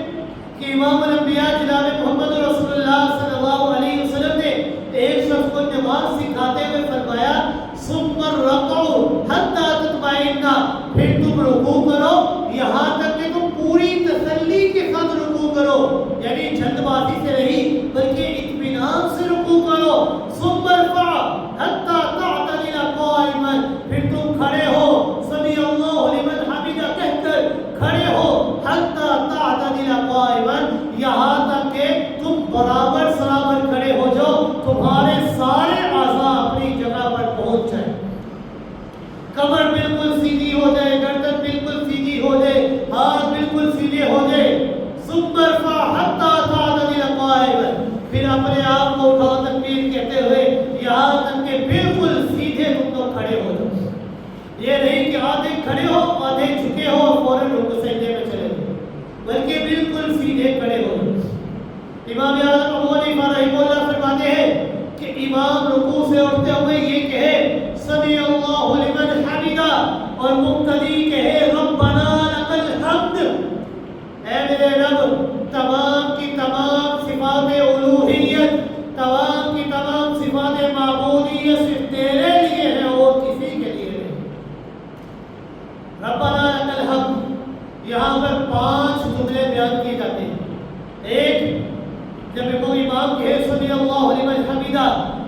کہ امام الانبیاء جناب محمد رسول اللہ صلی اللہ علیہ وسلم نے ایک شخص کو نماز سکھاتے ہوئے فرمایا ثم ارکعوا حتی تطمئن، پھر تم رکوع کرو یہاں تک کہ تم پوری تسلی کے ساتھ رکوع کرو، یعنی جلد بازی سے نہیں بلکہ اطمینان سے رکوع کرو۔ ثم ارفع حتی تعتدل قائما، پھر تم کھڑے ہو سمیع اللہ لمن حمدہ کہہ کر کھڑے ہو، حتی تعتدل قائما، یہاں تک کہ تم برابر سرابر کھڑے ہو جاؤ، تمہارے سارے اعضاء اپنی جگہ پر پہنچ جائیں، کمر بالکل سیدھی ہو جائے، گردن بالکل سیدھی ہو جائے، ہاتھ بالکل سیدھے ہو جائے۔ ثم ارفع حتی تعتدل قائما، پھر اپنے آپ کو اٹھاؤ تکبیر کہتے ہوئے یہاں تک کہ بالکل سیدھے تم تو کھڑے ہو جاؤ۔ یہ نہیں کہ آدھے کھڑے ہو آدھے جھکے ہو اور فوراً رکوع سجدے میں چلے جاؤ، بلکہ بالکل سیدھے کھڑے ہو جاؤ۔ امام اعظم ابو حنیفہ رحمہ اللہ فرماتے ہیں کہ امام رکوع سے اٹھتے ہوئے یہ کہے سمیع اللہ لمن حمدہ، اور مقتدی کہے ربنا لک الحمد، اے میرے رب تمام کی تمام صفات الوہیت، تمام کی تمام صفات معبودیت صرف تیرے لیے ہے اور کسی کے لیے نہیں۔ ربنا لک الحمد، یہاں پر 5 جملے بیان کیے جاتے ہیں۔ ایک، جب کوئی امام کہے سمیع اللہ لمن حمدہ،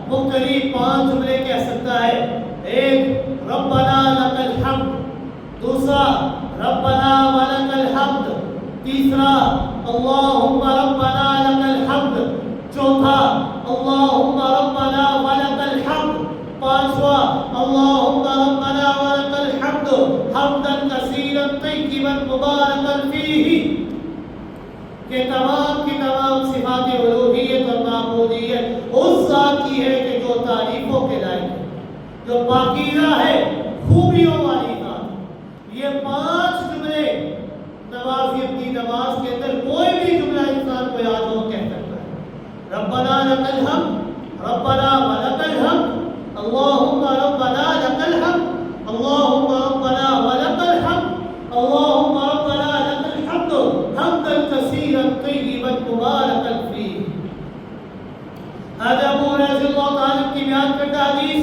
مقتدی 5 جملے کہہ سکتا ہے۔ ایک ربنا لک الحمد، دوسرا ربنا ولک الحمد، تیسرا اللہم ربنا لک الحمد، چوتھا اللہم ربنا ولک الحمد، پانچواں اللہم ربنا ولک الحمد حمدا کثیرا طیبا مبارکا فیہ، کہ تمام کی تمام صفات الوہیت اور معبودیت اس ذات کی ہے کہ جو تعریفوں کے لائق ہے، جو پاکیزہ ہے، خوبیوں والی ذات۔ یہ 5 جملے نمازی اپنی نماز کے اندر کوئی بھی جملہ انسان کو یاد ہو کہہ سکتا ہے۔ ربنا لک الحمد، ربنا ولک الحمد، اللہم ربنا لک الحمد، اللہم ربنا ولک الحمد، اللہم حمدا كثيرا طيبا مباركا فيه. هذا ابو رضی اللہ تعالیٰ کی بیان کرتا حدیث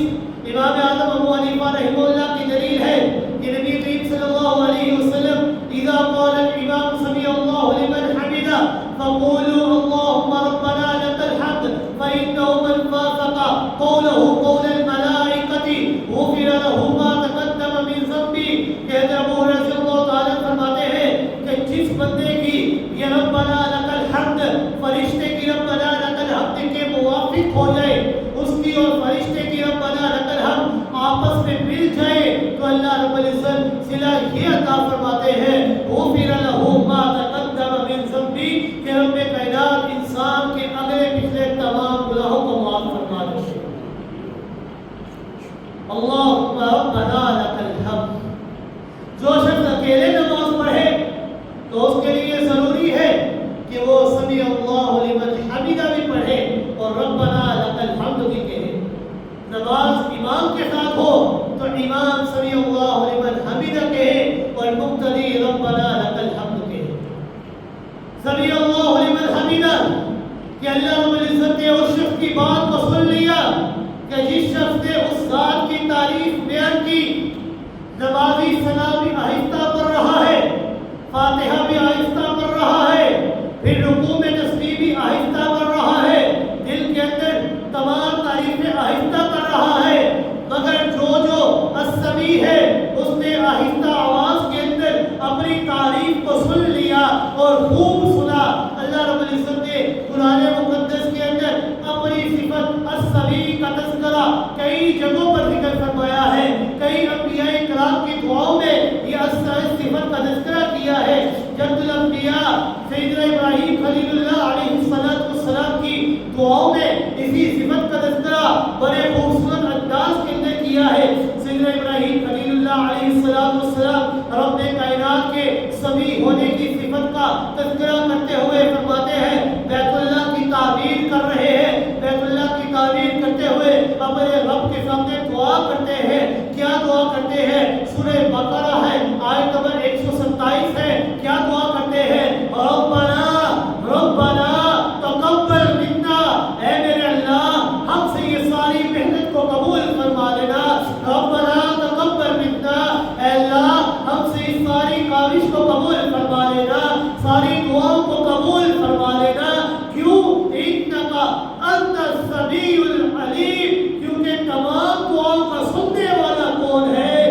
امام اعظم ابو حنیفہ رحمہ اللہ کی دلیل ہے کہ نبی کریم صلی اللہ علیہ وسلم اذا قال الامام سمع الله لمن حمده فقولوا اللهم ربنا لك الحمد فانه من وافق قوله قول الملائکة غفر له ما تقدم من ذنبه. کہ ابو رضی اللہ تعالیٰ فرماتے ہیں کہ جس بندے کی یہ ربنا لك الحمد فرشتے کی ربنا لك الحمد کے موافق ہو جائے، اس کی اور فرشتے کی ربنا لك الحمد آپس میں مل جائے، تو اللہ رب العزت صلہ یہ عطا فرماتے ہیں غفر له ما تقدم من ذنبه کہ رب کائنات انسان کے اگلے پچھلے تمام گناہوں کو معاف فرما دے. اللہم ربنا لك الحمد. جو شخص اکیلے نماز پڑھے تو اس کے لیے ضروری ہے کہ وہ سمیع اللہ لمن حمدہ بھی پڑھے اور ربنا لك الحمد بھی کہے. نماز امام کے ساتھ ہو تو امام سمیع اللہ لمن حمدہ کہے اور مقتدی ربنا لك الحمد کہے. سمیع اللہ لمن حمدہ کہ اللہ رب العزت نے اس شخص کی بات کو سن لیا کہ جس شخص نے اس ذات کی تعریف بیان کی. نمازی سلام بھی آہستہ پڑھ رہا ہے، فاتحہ بھی آہستہ پڑھ رہا ہے، پھر رکوع میں تسبیح بھی آہستہ پڑھ رہا ہے، دل کے اندر تمام تعریفیں آہستہ کر رہا ہے. مگر جو السمیع ہے اس نے آہستہ آواز کے اندر اپنی تعریف کو سن لیا اور خوب سنا. اللہ رب العزت نے قرآن مقدس کے اندر اپنی صفت السمیع کا تذکرہ کئی جگہوں پر ذکر فرمایا ہے. کئی انبیاء کرام کی دعاؤں میں یہ صفت کا تذکرہ کیا ہے. جد الانبیاء سیدنا ابراہیم خلیل اللہ علیہ السلام کی دعاؤں میں اسی صفت کا تذکرہ بڑے خوبصورت انداز کے اندر کیا ہے. سیدنا ابراہیم خلیل اللہ علیہ السلام رب کائنات کے سمیع ہونے کی صفت کا تذکرہ کرتے ہوئے فرماتے ہیں بیت اللہ کی تعمیر کر رہے ہیں، بیت اللہ کی تعمیر کرتے ہوئے اپنے رب کے سامنے دعا کرتے ہیں. کیا دعا کرتے ہیں؟ سورہ بقرہ ہے، آیت نمبر 127 ہے. کیا دعا کرتے ہیں؟ ربنا تقبل منا. اے میرے اللہ ہم سے یہ ساری محنت کو قبول فرما لینا. ربنا تقبل منا. اے اللہ ہم سے اس ساری کاوش کو قبول فرما لینا، ساری دعاؤں کو قبول فرما لینا. کیوں؟ انک انت السمیع العلیم. کیونکہ تمام دعاؤں کا سننے والا کون ہے؟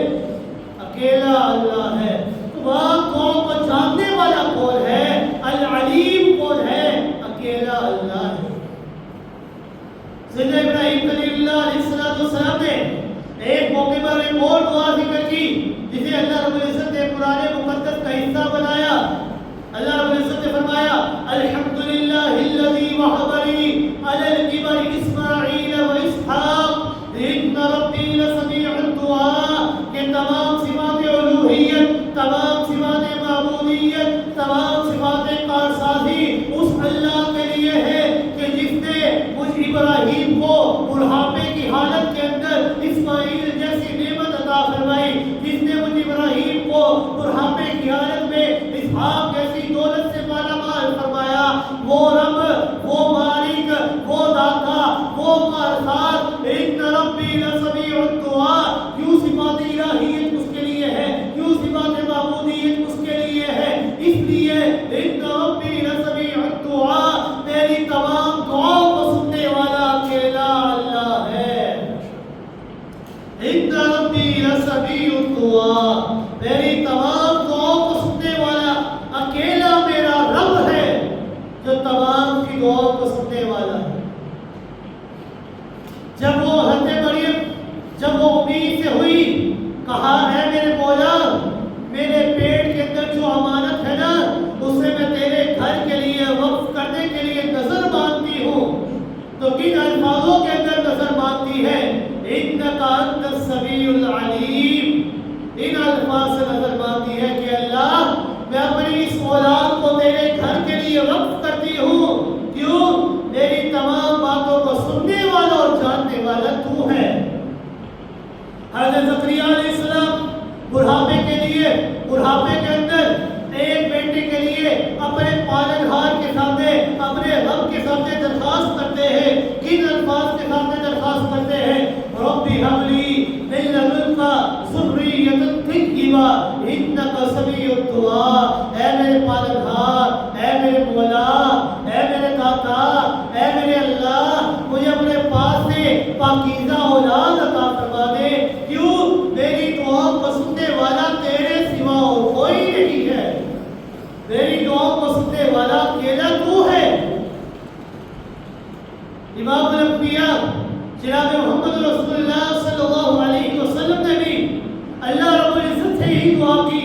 اکیلا اللہ ہے. تمام دعاؤں کو جاننے والا کون ہے؟ العلیم کون ہے؟ اکیلا اللہ ہے. سیدنا ابراہیم خلیل اللہ علیہ السلام نے ایک موقع پر ایک اور دعا ذکر کی جسے اللہ رب العزت نے قرآن مقدس کا حصہ بنایا. اللہ رب العزت نے فرمایا الحمدللہ الذی وہب لی علی الکبر اسماعیل و اسحاق ان ربی لسمیع الدعاء. کہ تمام صفات الوہیت، تمام صفات معبودیت، تمام صفات کارسازی اس اللہ کے لیے ہے کہ جس نے مجھ ابراہیم کو بڑھاپے کی حالت کے اندر اسماعیل جیسی نعمت عطا فرمائی، جس نے مجھ ابراہیم کو بڑھاپے کی حالت میں اسحاق جیسی دولت سے مالا مال فرمایا. وہ رب، وہ مالک، وہ داتا، وہ کارساز ان ربی لسمیع الدعاء. کیوں صفات الہیت اس کے لیے ہے، کیوں صفات معبودیت اس کے لیے ہے؟ اس لیے ان ربی لسمیع الدعاء میری تمام دعاؤں کو سننے والا اکیلا اللہ ہے. ان ربی لسمیع الدعاء میری تمام دعاؤں کو سننے والا اکیلا میرا رب ہے جو تمام کی دعاؤں کو سننے والا ہے. جب وہ حضرت مریم جب وہ امید سے ہوئی، کہا اے میرے مولا میرے پیٹ کے اندر جو امانت ہے نا اسے میں تیرے گھر کے لیے وقف کرنے کے لیے نظر مانتی ہوں. تو کن الفاظوں کے اندر نظر مانتی ہے؟ انک انت السمیع العلیم. ان الفاظ سے نظر مانتی ہے کہ اللہ میں اپنی اس اولاد کو تیرے گھر کے لیے وقف کرتی ہوں. کیوں؟ میری تمام باتوں کو سننے والا اور جاننے والا تو ہے. حضرت زکریا علیہ السلام بڑھاپے کے اندر ایک بیٹے کے لیے اپنے پالنہار، اے میرے مولا، اے میرے داتا، اے میرے اللہ، مجھے اپنے پاس سے پاکیزہ اولاد عطا فرما دے۔ کیوں؟ میری دعا کو سننے والا تیرے سوا اور کوئی نہیں ہے، میری دعا کو سننے والا اکیلا تو ہے۔ امام الانبیاء جناب محمد رسول اللہ صلی اللہ علیہ وسلم نے بھی اللہ رب العزت سے یہی دعا کی۔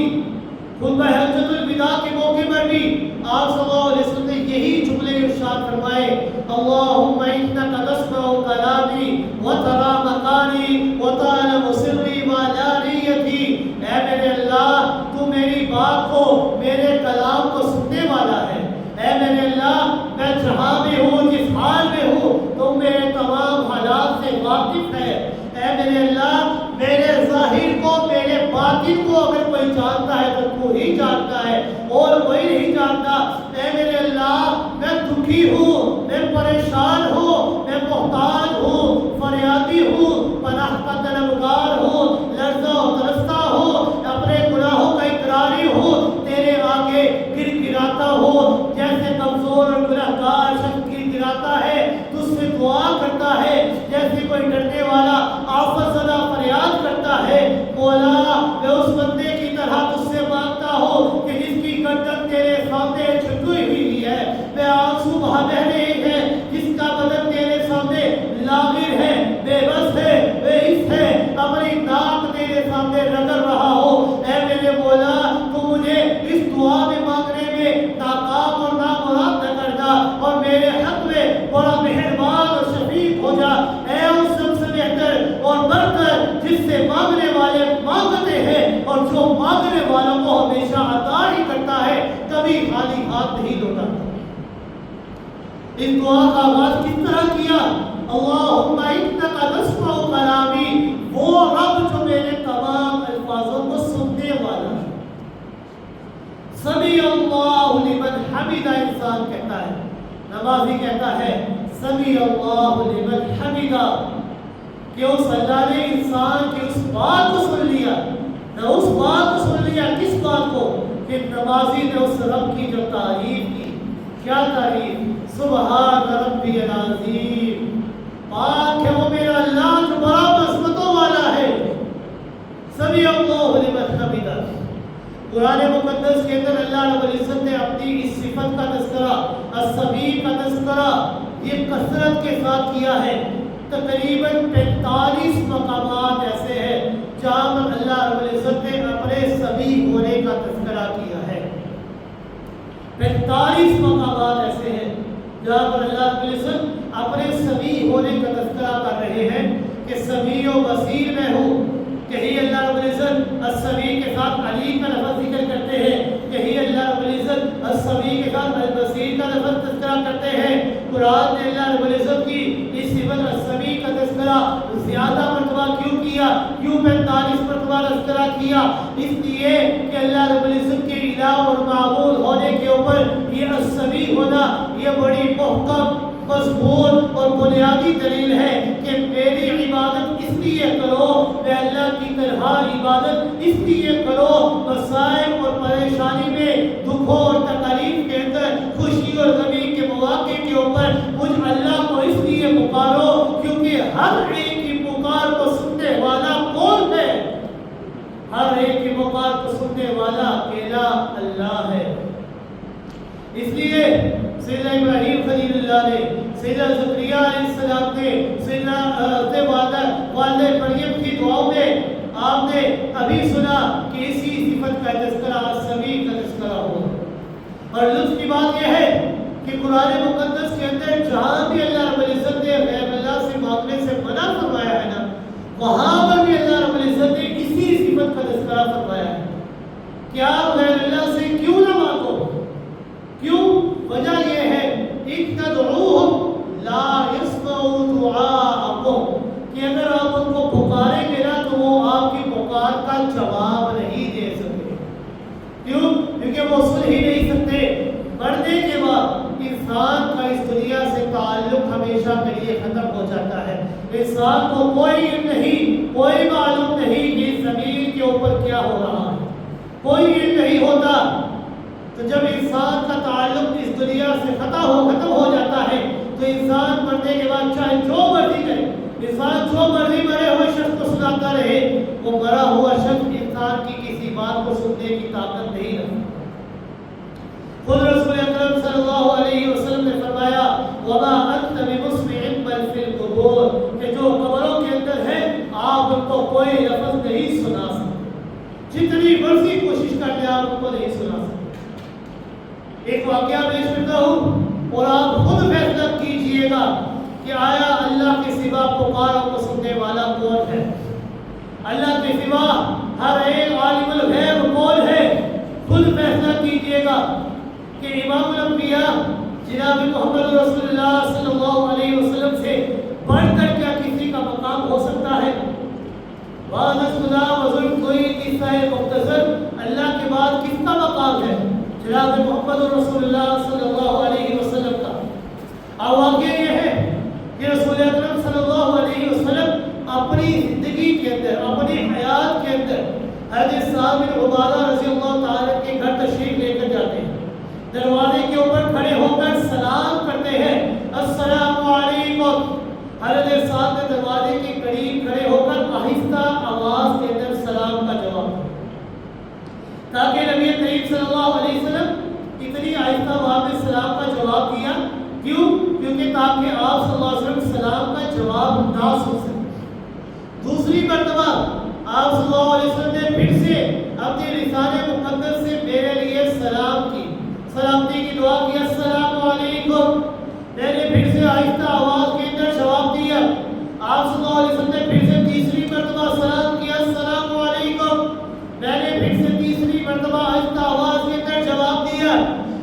خطبہ حجۃ الوداع کے موقع پر بھی آپ صلی اللہ علیہ وسلم نے یہی جملے ارشاد فرمائے، اللہم انک تسمع کلامی وتری مقالی وتعلم سری وعلانیتی۔ اے میرے اللہ، تو میری بات کو، میرے کلام کو سننے والا ہے۔ اے میرے اللہ، میں جہاں بھی ہوں، جس حال میں ہوں، تو میرے تمام حالات سے واقف ہے۔ اے میرے اللہ، میرے ظاہر کو، میرے باطن کو اگر کوئی جانتا ہے تو تو ہی جانتا ہے، اور کوئی نہیں جانتا۔ اے میرے اللہ، میں دکھی ہوں، میں پریشان ہوں، میں محتاج ہوں، فریادی ہوں، پناہ کا طلبگار ہوں، لرزہ و ترستا ہوں، اپنے گناہوں کا اقراری ہوں، تیرے آگے گر گراتا ہوں، جیسے کمزور اور گنہگار شخص گر گراتا ہے، تجھ سے دعا کرتا ہے، جیسے کوئی ڈرنے والا آفت زدہ فریاد کرتا ہے۔ مولا، میں اس بندے کی طرح تجھ سے مانگتا ہوں کہ جس کی گردن تیرے سامنے جھکی ہوئی ہے، میں آنسو بہا بہ رہے ہیں، جس کا بدن تیرے سامنے لاغر ہے، بے بس ہے، بے حس ہے، اپنی ناک تیرے سامنے رگڑ رہا ہو۔ اے میرے مولا، تو مجھے اس دعا میں مانگنے میں ناکام اور نامراد نہ کرنا، اور میرے حق میں بڑا مہربان اور شفیق ہو جا۔ اے اس سب سے بہتر اور بڑھ کر جس سے مانگنے والے مانگتے ہیں، اور جو مانگنے والوں کو ہمیشہ عطا ہی کرتا ہے، کبھی خالی ہاتھ نہیں لوٹاتا۔ اس دعا کا آغاز کس طرح کیا؟ اللہم انک تسمع کلامی، وہ رب جو میرے تمام الفاظوں کو سننے والا ہے۔ سمیع اللہ لمن حمدہ، انسان کہتا ہے، نمازی کہتا ہے سمیع اللہ لمن حمدہ، کہ اس اللہ نے انسان کی اس بات کو سن لیا۔ نہ اس بات کو سن لیا، کس بات کو؟ کہ نمازی نے اس رب کی جو تعریف کی۔ کیا تعریف؟ سبحان ربی العظیم، پاک ہے وہ میرا اللہ جو بڑا عظمتوں والا ہے۔ سمیع اللہ لمن حمدہ۔ قرآن مقدس کے اندر اللہ رب العزت نے اپنی اس صفت کا تذکرہ، السمیع کا تذکرہ، یہ کثرت کے ساتھ کیا ہے۔ تقریباً 45 مقامات ایسے ہیں جہاں پر اللہ رب العزت نے اپنے سمیع ہونے کا تذکرہ کیا ہے۔ 45 مقامات ایسے ہیں جہاں پر اللہ رب العزت اپنے سمیع ہونے کا تذکرہ کر رہے ہیں کہ سمیع و بصیر میں ہوں۔ کہیں اللہ رب العزت السمیع کے ساتھ علی کا لفظ ذکر کرتے ہیں، کہیں اللہ رب العزت السمیع کے ساتھ البصیر کا لفظ تذکرہ کرتے ہیں۔ قرآن نے اللہ رب العزت کی اس صفت السمیع کا تذکرہ زیادہ مرتبہ کیوں کیا؟ کیوں 45 مرتبہ تذکرہ کیا؟ اس لیے کہ اللہ رب العزت کے الہ اور معبود ہونے کے اوپر یہ السمیع ہونا یہ بڑی محکم، مضبوط اور بنیادی دلیل ہے کہ میری عبادت اس لیے کرو، میں اللہ کی تنہا عبادت اس لیے کرو، مسائب اور پریشانی میں، دکھوں اور تکالیف کے اندر، خوشی اور غمی کے مواقع کے اوپر مجھ اللہ کو اس لیے پکارو کیونکہ ہر ایک کی پکار کو سننے والا کون ہے؟ ہر ایک کی پکار کو سننے والا اکیلا اللہ ہے۔ اس لیے سیدنا ابراہیم خلیل اللہ نے، سیدنا زکریا علیہ السلام نے، سیدنا والدہ مریم کی دعاؤں میں آپ نے ابھی سنا کہ اسی صفت کا تذکرہ السمیع کا تذکرہ ہوا۔ اور لطف کی بات یہ ہے کہ قرآن مقدس کے اندر جہاں بھی اللہ رب العزت نے غیر اللہ سے مانگنے سے منع فرمایا ہے نا، وہاں پر بھی اللہ رب العزت نے اسی صفت کا تذکرہ فرمایا ہے۔ کیا غیر اللہ سے کیوں نہ مانگو؟ کیوں؟ وجہ یہ ہے ایک تدعوہم لا یسمعوا دعاءکم، کہ اگر آپ ان کو پکاریں گے نا تو وہ آپ کی پکار کا جواب نہیں دے سکتے۔ کیوں؟ کیونکہ وہ سن ہی نہیں سکتے۔ مرنے کے بعد انسان کا اس دنیا سے تعلق ہمیشہ کے لیے ختم ہو جاتا ہے۔ انسان کو کوئی علم نہیں، کوئی معلوم نہیں کہ زمین کے اوپر کیا ہو رہا ہے، کوئی علم نہیں ہوتا۔ تو جب انسان کا تعلق اس دنیا سے ختم ہو جاتا ہے تو انسان مرنے کے بعد چاہے جو مرضی کرے، انسان جو مرضی مرے ہوئے شخص کو سناتا رہے، وہ مرا ہوا شخص انسان کی کسی بات کو سننے کی طاقت نہیں رکھتا۔ خود رسول اکرم صلی اللہ علیہ وسلم نے فرمایا وَمَا أَنْتَ بِمُسْمِعٍ بَلْ فِي الْقُبُورِ، کہ جو قبروں کے اندر ہے آپ ان کو کوئی لفظ نہیں سنا سکتے، جتنی مرضی کوشش کر لیں آپ ان کو نہیں سنا سکتے۔ ایک واقعہ پیش کرتا ہوں اور آپ خود فیصلہ کیجئے گا کہ آیا اللہ کے سوا پکاروں کو سننے والا کون ہے؟ اللہ کے سوا ہر ایک عالم الغیب کون ہے؟ خود فیصلہ کیجئے گا کہ امام الانبیاء جناب محمد رسول اللہ صلی اللہ علیہ وسلم سے بڑھ کر کیا کسی کا مقام ہو سکتا ہے؟ واضح خدا بزرگ کوئی قصہ مختصر، اللہ کے بعد کس کا مقام ہے؟ جناب محمد رسول اللہ صلی اللہ علیہ وسلم کا۔ اب واقعہ یہ ہے کہ رسول اکرم صلی اللہ علیہ وسلم اپنی زندگی کے اندر، اپنی حیات کے اندر حضرت سعد بن عبادہ رضی اللہ تعالیٰ کے گھر تشریف لے کر جاتے ہیں، دروازے کے اوپر کھڑے ہو کر سلام کرتے ہیں، السلام علیکم۔ حضرت سعد نے دروازے کے قریب کھڑے ہو کر آہستہ آواز کے اندر سلام کا جواب دیا، تاکہ نبی کریم صلی اللہ علیہ وسلم اتنی آہستہ آواز میں سلام کا جواب دیا کیوں؟ کیونکہ تاکہ آپ صلی اللہ علیہ وسلم سلام کا جواب نہ سن سکیں۔ دوسری مرتبہ آپ صلی اللہ علیہ وسلم نے پھر سے اپنے لسان مقدس سے میرے لیے سلام کی، سلامتی کی دعا کی، السلام علیکم۔ میں نے پھر سے آہستہ آواز کے اندر جواب دیا۔ آپ صلی اللہ علیہ وسلم نے پھر سے تیسری مرتبہ سلام کیا، السلام علیکم۔ میں نے پھر سے تیسری مرتبہ آہستہ آواز کے اندر جواب دیا۔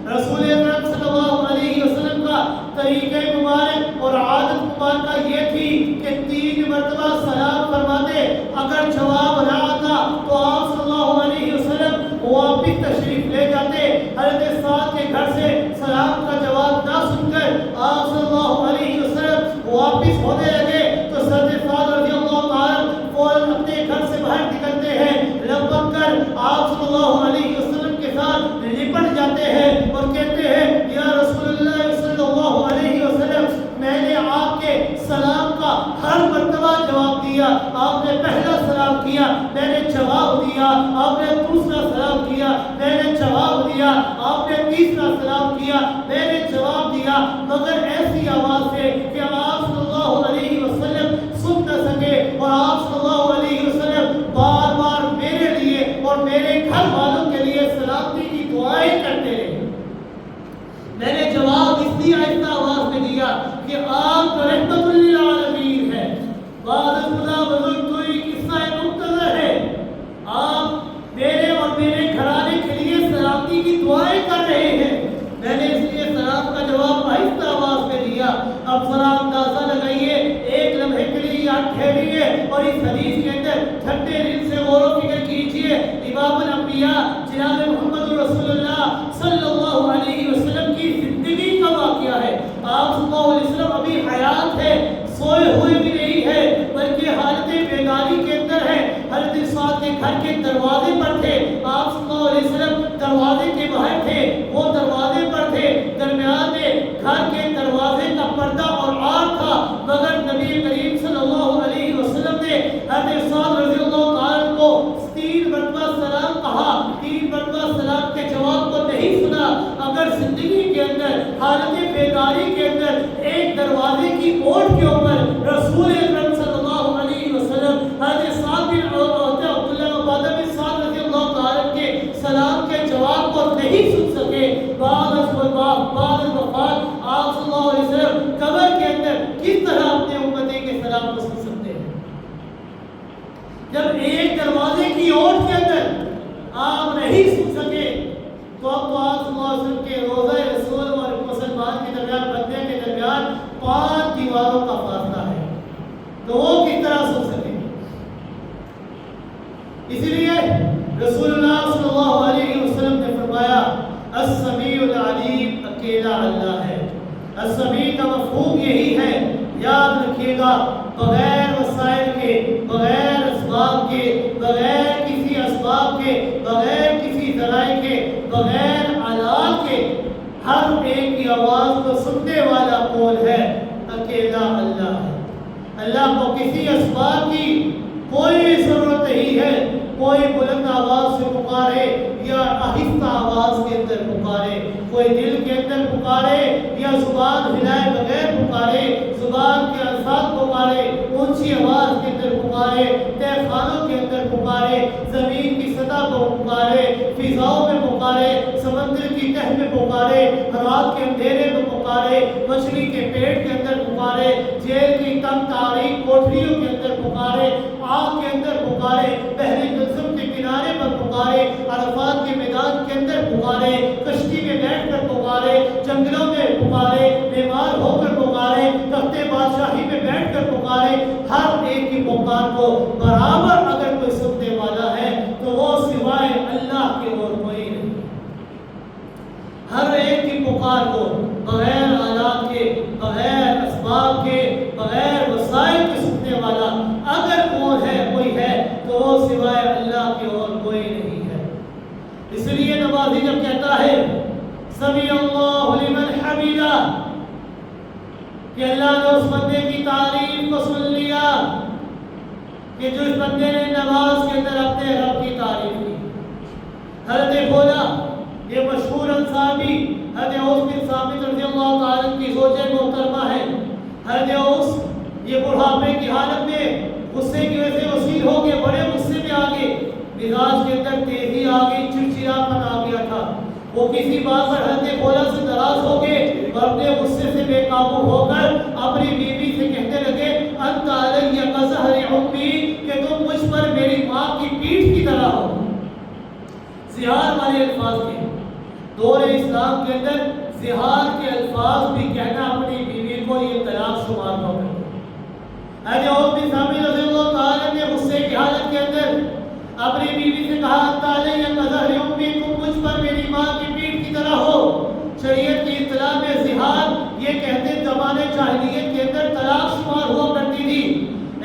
رسول اکرم صلی اللہ علیہ وسلم کا طریقہ مبارک اور عادت مبارکہ یہ تھی کہ 3 مرتبہ سلام فرماتے، اگر جواب نہ آتا تو آپ صلی اللہ علیہ وسلم واپس تشریف لے جاتے۔ حضرت سعد کے گھر سے سلام کا جواب نہ سن کر آپ صلی اللہ علیہ وسلم واپس ہونے لگے تو حضرت سعد رضی اللہ تعالیٰ فوراً اپنے گھر سے باہر نکلتے ہیں، لبک کر آپ صلی اللہ علیہ وسلم کے ساتھ لپٹ جاتے ہیں اور کہتے ہیں یا رسول اللہ صلی اللہ علیہ وسلم، میں نے آپ کے سلام کا ہر مرتبہ جواب دیا، آپ نے پہلا سلام کیا میں نے جواب دیا، آپ نے دوسرا سلام کیا میں نے جواب دیا، آپ نے تیسرا سلام کیا میں نے جواب دیا، مگر ایسی آواز سے کہ آپ صلی اللہ علیہ وسلم سن نہ سکے، اور آپ صلی اللہ علیہ وسلم بار بار میرے لیے اور میرے گھر والوں کے لیے سلامتی کی دعائیں کرتے رہے۔ میں نے جواب اس لیے آہستہ آواز میں دیا کہ آپ رحمت للعالمین ہیں، بعد خدا بزرگ کوئی قصہ مختصر ہے، آپ میرے اور میرے گھرانے کے لیے سلامتی کی دعائیں کر رہے ہیں، میں نے اس لیے سلام کا جواب آہستہ آواز میں دیا۔ اب ذرا اندازہ لگائیے، ایک لمحے کے لیے یاد ٹھہریے اور اس حدیث کے اندر ٹھنڈے دل سے غور و فکر کیجیے۔ امام الانبیاء جناب محمد رسول اللہ صلی اللہ علیہ وسلم کی زندگی کا واقعہ ہے۔ آپ صلی اللہ علیہ وسلم ابھی حیات ہے، سوئے ہوئے بھی نہیں ہے بلکہ حالت بیداری کے اندر ہے۔ حضرت سعد کے گھر کے دروازے پر تھے، آپ صلی اللہ علیہ وسلم دروازے کے باہر تھے، وہ دروازے پر تھے، درمیان میں گھر کے دروازے کا پردہ اور آر تھا، مگر نبی کریم صلی اللہ علیہ وسلم نے حضرت سعد رضی اللہ تعالیٰ کو 3 مرتبہ سلام کہا، 3 مرتبہ سلام کے جواب کو نہیں سنا۔ اگر زندگی کے اندر حالت بیداری کے اندر ایک دروازے کی اوٹ کے اوپر رسول اکرم صلی اللہ علیہ وسلم حضرت سعد بن عبداللہ عبادہ بن سعد رضی اللہ تعالیٰ کے سلام کے جواب کو نہیں سن سکے، بعد از وفات آپ صلی اللہ علیہ وسلم قبر کے اندر کس طرح اپنے امتی کے سلام کو سن سکتے ہیں؟ جب ایک دروازے کی اوٹ کے اندر آپ نہیں سن سکے تو اب تو آپ صلی اللہ علیہ وسلم کے روضہ رسول اور مسلمان کے درمیان، بندے کے درمیان 5 دیواروں کا فاصلہ ہے، تو وہ کس طرح سن سکے؟ اسی لیے رسول اللہ صلی اللہ علیہ وسلم نے فرمایا السمیع العلیم اکیلا اللہ ہے۔ السمیع کا مفہوم یہی ہے، یاد رکھیے گا، بغیر وسائل کے، بغیر اسباب کے، بغیر کسی اسباب کے، بغیر کسی ذرائع کے، بغیر آلات ہر ایک کی آواز کو سننے والا کون ہے؟ اکیلا اللہ ہے۔ اللہ کو کسی اسباب کی کوئی ضرورت نہیں ہے، کوئی بلند آواز سے پکارے یا آہستہ آواز کے اندر پکارے، کوئی دل کے اندر پکارے یا زبان ہلائے بغیر پکارے، زبان کے الفاظ پکارے، اونچی آواز کے اندر پکارے، تہ خانوں کے اندر پکارے، زمین کی سطح پر پکارے، فضاؤں میں پکارے، سمندر کی تہ میں پکارے، رات کے اندھیرے میں پکارے، مچھلی کے پیٹ کے اندر پکارے، جیل کی تنگ تاریک کوٹریوں کے اندر پکارے، آگ کے اندر پکارے، بحری کلثم کے کنارے پر پکارے، عرفات کے میدان کے اندر پکارے، کشتی میں بیٹھ کر پکارے، جنگلوں میں پکارے، بیمار ہو کر پکارے، تخت بادشاہی میں بیٹھ کر پکارے، ہر ایک کی پکار کو برابر اگر کوئی سننے والا ہے تو وہ سوائے اللہ کے اور کوئی نہیں۔ ہر ایک کی پکار کو بغیر آلات کے، بغیر اسباب کے، بغیر وسائل کے سننے والا اگر کون ہے، کوئی ہے تو وہ سوائے اللہ کے اور کوئی نہیں ہے۔ اس لیے نمازی جب کہتا ہے سمیع اللہ لمن حمیدہ کہ اللہ نے اس بندے کی تعریف کو سن لیا کہ جو اس بندے نے نماز کے اندر اپنے رب کی تعریف کی۔ حضرت بولا یہ مشہور انصاری حضرت اوس بن ثابت رضی اللہ تعالیٰ کی زوجہ محترمہ ہے۔ حضرت اوس یہ بڑھاپے کی حالت میں غصے کی وجہ سے وسیل ہو گئے، بڑے غصے میں آ گئے، مزاج کے اندر تیزی آ گئی، چڑچڑاپن آ گیا تھا۔ وہ کسی بات پر حضرت بولا سے ناراض ہو گئے اور اپنے غصے سے بے قابو ہو کر اپنی بیوی سے کہنے لگے انت علی کظہر امی، کہ تم مجھ پر میری ماں کی پیٹھ کی طرح ہو۔ زہار والے الفاظ کے دور اسلام کے اندر زہار کے الفاظ بھی کہنا اپنی بیوی کو یہ طلاق شمار ہو گئے۔ حضرت اوس بن ثابت رضی اللہ تعالیٰ نے غصے کی حالت کے اندر اپنی بیوی سے کہا انت علی کظہر امی، تم مجھ پر میری ماں کی پیٹھ کی طرح ہو۔ شریعت کی اطلاع میں زہار یہ کہتے زمانے جاہلیت کے اندر طلاق شمار ہوا کرتی تھی۔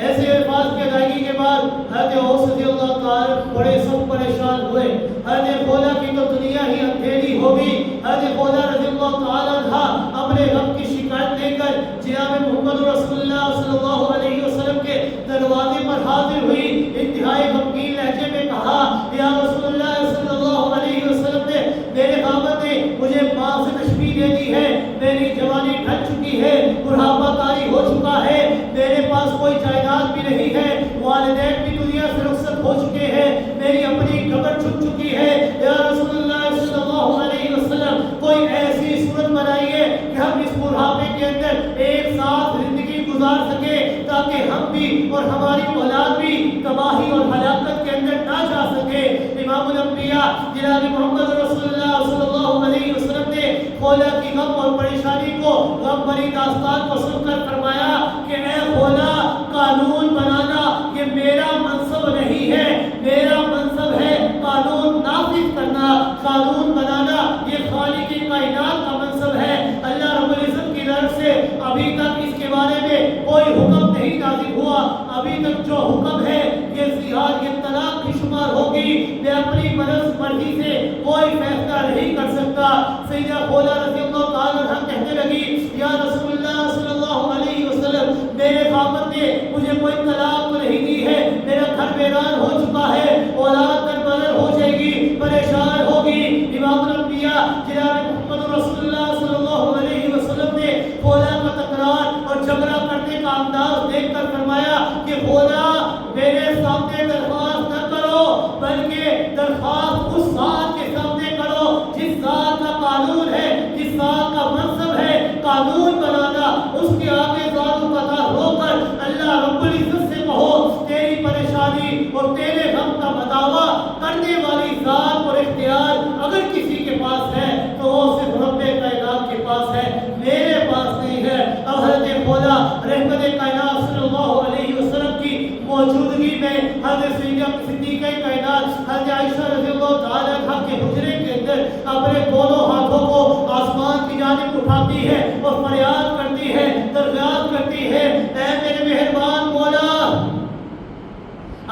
ایسے الفاظ کی ادائیگی کے بعد حضرت اوس رضی اللہ تعالیٰ بڑے سب پریشان ہوئے۔ حضرت بولا کی تو دنیا ہی اندھیری ہوگی۔ حضرت بولا رضی اللہ تعالیٰ عنہ اپنے رب کی شکایت لے کر جناب محمد رسول اللہ صلی اللہ علیہ وسلم کے دروازے پر حاضر ہوئی، انتہائی غمگین لہجے میں کہا یا رسول اللہ صلی اللہ علیہ وسلم نے میرے خاوند نے مجھے ماں سے تشبیہ دے دی ہے، میری جوانی ڈھل چکی ہے، بڑھاپا طاری ہو چکا ہے، میرے پاس کوئی جائیداد بھی نہیں ہے، والدین بھی دنیا سے رخصت ہو چکے ہیں، میری اپنی قبر چھپ چکی ہے، یا رسول اللہ صلی اللہ علیہ وسلم کوئی ایسی صورت بنائیے کہ ہم اس بڑھاپے کے اندر ایک ساتھ زندگی گزار سکے تاکہ ہم بھی اور ہماری اولاد بھی تباہی اور ہلاکت کے اندر نہ جا سکے۔ امام الانبیاء جناب محمد رسول اللہ صلی اللہ علیہ وسلم نے خولا کی غم اور پریشانی کو، غم بھری داستان کو سن کر فرمایا کہ اے خولا، قانون بنانا یہ میرا منصب نہیں ہے، میرا منصب ہے قانون نافذ کرنا، قانون بنانا یہ خالق کائنات کا منصب ہے۔ اللہ رب العزت کی طرف سے ابھی تک اس کے بارے میں کوئی حکم نہیں نازل ہوا، ابھی تک جو حکم ہے یہ زہار، یہ طلاق کی شمار ہوگی، میں اپنی مرضی سے کوئی فیصلہ نہیں کر سکتا۔ سیدہ خولا رضی اللہ تعالیٰ عنہ کہنے لگی یا رسول اللہ صلی اللہ علیہ وسلم میرے خاوند نے مجھے کوئی طلاق تو نہیں دی ہے، میرا گھر ویران ہو چکا ہے، اولاد دربدر ہو جائے گی، پریشان ہوگی۔ امام الانبیاء جناب محمد رسول اللہ صلی اللہ علیہ وسلم نے خولا کا تکرار اور جھگڑا کرنے کا انداز دیکھ کر فرمایا کہ خولا میرے سامنے درخواست نہ کرو، بلکہ درخواست اس ذات کے سامنے کرو جس ذات کا قانون ہے، جس ذات کا منصب ہے قانون بنانا، اس کے آگے ذات و قطع ہو کر اللہ رب العزت سے کہو تیری پریشانی اور تیرے غم کا بداوا کرنے والی ذات اور اختیار اگر کسی کے پاس ہے تو وہ صرف رب کائنات کے پاس ہے، میرے پاس نہیں ہے۔ اب حضرت خولا رحمت کائنات صلی اللہ علیہ وسلم کی موجودگی میں حضرت صدیقہ کائنات حضرت عائشہ رضی اللہ تعالیٰ عنہ کے حجرے کے اندر اپنے دونوں ہاتھوں کو آسمان کی جانب اٹھاتی ہے اور فریاد کرتی ہے، درخواست کرتی ہے اے میرے مہربان مولا،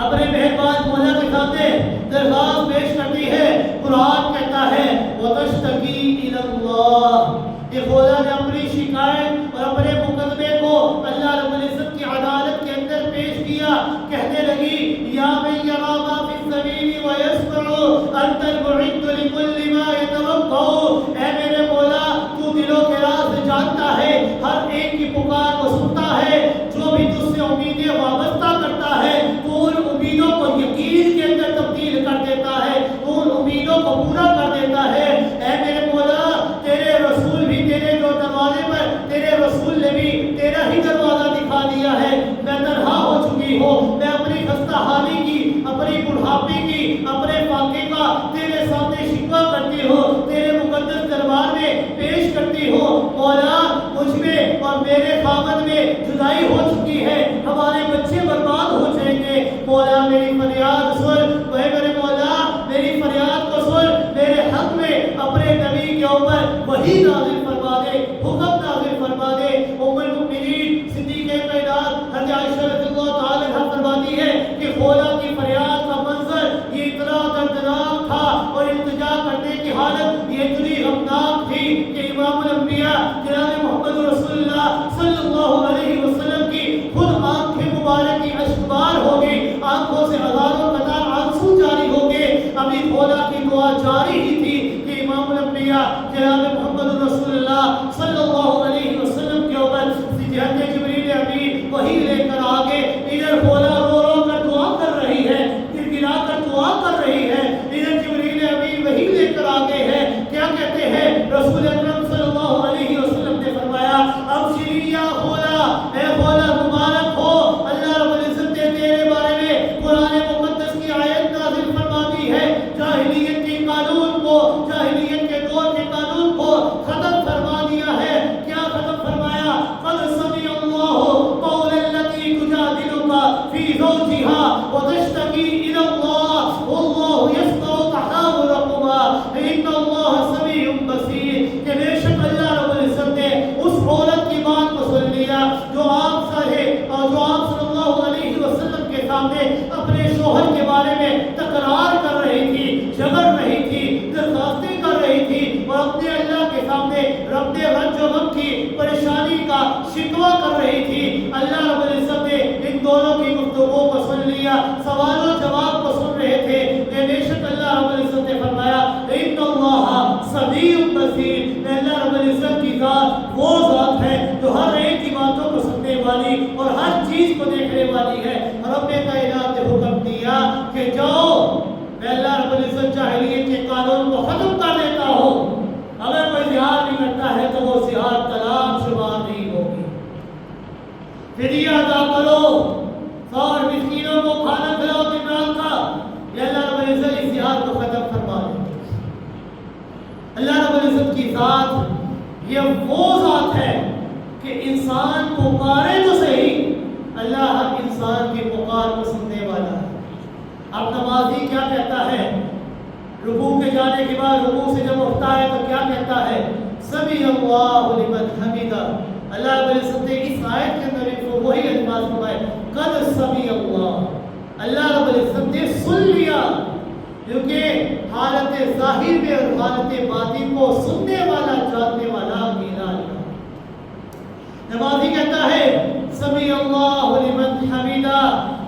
اپنے مہربان مولا کے سامنے درخواست پیش کرتی ہے۔ قرآن کہتا ہے وَتَشْتَكِي إِلَى اللَّهِ کہ خولا نے اپنی شکایت اور اپنے مقدمے کو اللہ رب العزت کی عدالت کے اندر پیش کیا. کہنے لگی یا من یرا ما فی الزمین ویسمع انت المعد لکل ما یتوقع. اے میرے مولا تو دلوں کے راز جانتا ہے، ہر ایک کی پکار کو سنتا ہے، جو بھی تجھ سے امیدیں وابستہ کرتا ہے تو ان امیدوں کو یقین کے اندر تبدیل کر دیتا ہے، ان امیدوں کو پورا کر دیتا ہے. اے میرے مولا تیرے رسول بھی تیرے جو دروازے پر، تیرے رسول نے بھی تیرا ہی دروازہ دکھا دیا ہے. میں تنہا ہو چکی ہوں، میں اپنی خستہ حالی کی، اپنی بڑھاپے کی، اپنے فاقے کا تیرے سامنے شکوہ کرتی ہوں، تیرے مقدس دربار میں پیش کرتی ہوں. مولا مجھ میں اور میرے خاوند میں جدائی ہو چکی ہے، ہمارے بچے برباد ہو جائیں گے. مولا میری فریاد سن، اے میرے مولا میری فریاد کو سن، میرے حق میں اپنے نبی کے اوپر وحی نازل فرما دے، حکم نازل فرما دے. ام المؤمنین صدیقہ کائنات حضرت عائشہ رضی اللہ تعالی عنہا فرماتی ہے کہ خولا کی فریاد کا منظر یہ اتنا دردناک تھا اور التجا کرنے کی حالت یہ اتنی غمناک تھی کہ امام الانبیاء جناب محمد رسول اللہ صلی اللہ علیہ وسلم کی خود آنکھیں مبارک کی اشکبار ہو گئی، آنکھوں سے ہزاروں قطار آنسو جاری ہو گئے. ابھی خولا کی دعا جاری ہی تھی کہ امام الانبیاء جناب محمد رسول اللہ صلی اللہ علیہ وسلم کے اوپر حضرت جبریل امین وحی لے کر آگے. ادھر خولا رو رو کر دعا کر رہی ہے، گر گرا کر دعا کر رہی ہے، ادھر جبریل امین وحی لے کر آگے ہے. کیا کہتے ہیں رسول اکرم صلی اللہ علیہ وسلم نے فرمایا ابشری یا خولا، اے خولا مبارک ہو، اللہ رب العزت نے تیرے بارے میں قرآن مقدس کی آیت نازل فرما دی ہے. جاہلیت کے قانون کو، جاہلیت کے دور کے قانون کو ختم فرما دیا ہے. کیا ختم فرمایا؟ قد سمع اللہ قول التي تجادلك في زوجها وتشتكي الى الله والله يسمع تحاوركما ان الله سميع بصير. کہ بے شک اللہ رب العزت نے اس عورت کی بات کو سن لیا جو آپ صاحب اور جو آپ صلی اللہ علیہ وسلم کے سامنے اپنے شوہر کے بارے میں تکرار کر رہی تھی، جھگڑ رہی تھی، درخواستیں کر رہی تھی اور اپنے اللہ کے سامنے رب رنج و غم کی پریشانی کا شکوہ کر رہی تھی. اللہ رب العزت نے ان دونوں کی گفتگو کو سن لیا، سوال و جواب کو سن رہے تھے. بے شک اللہ رب العزت نے فرمایا ان اللہ سمیع بصیر. اللہ رب العزت کی ذات وہ ذات ہے جو ہر ایک کی باتوں کو سننے والی اور ہر چیز کو دیکھنے والی ہے. رب کائنات نے حکم دیا کہ جاؤ، میں اللہ رب العزت جاہلیت کے قانون کو ختم کر دیتا ہوں. اگر کوئی زہار بھی کرتا ہے تو وہ زہار طلاق شمار نہیں ہوگی. فدیہ ادا کرو، 100 مسکینوں کو کھانا کھلاؤ دن رات کا. یہ اللہ رب العزت اس زہار کو ختم فرما دے. اللہ رب العزت کی ذات یہ وہ ذات ہے کہ انسان پکارے تو صحیح، اللہ ہر انسان کی پکار کو سننے والا ہے. اب نمازی کیا کہتا ہے؟ رکوع کے جانے کے بعد رکوع سے جب اٹھتا ہے تو کیا کہتا ہے؟ سمیع اللہ لمن حمدہ. اللہ رب العزت نے اس آیت کے اندر وہی الفاظ فرمائے قد سمیع اللہ. اللہ رب العزت نے سن لیا، کیونکہ حالت ظاہر میں اور حالت باطن کو سننے والا، جاننے والا اکیلا اللہ. نمازی کہتا ہے سمیع اللہ لمن حمدہ.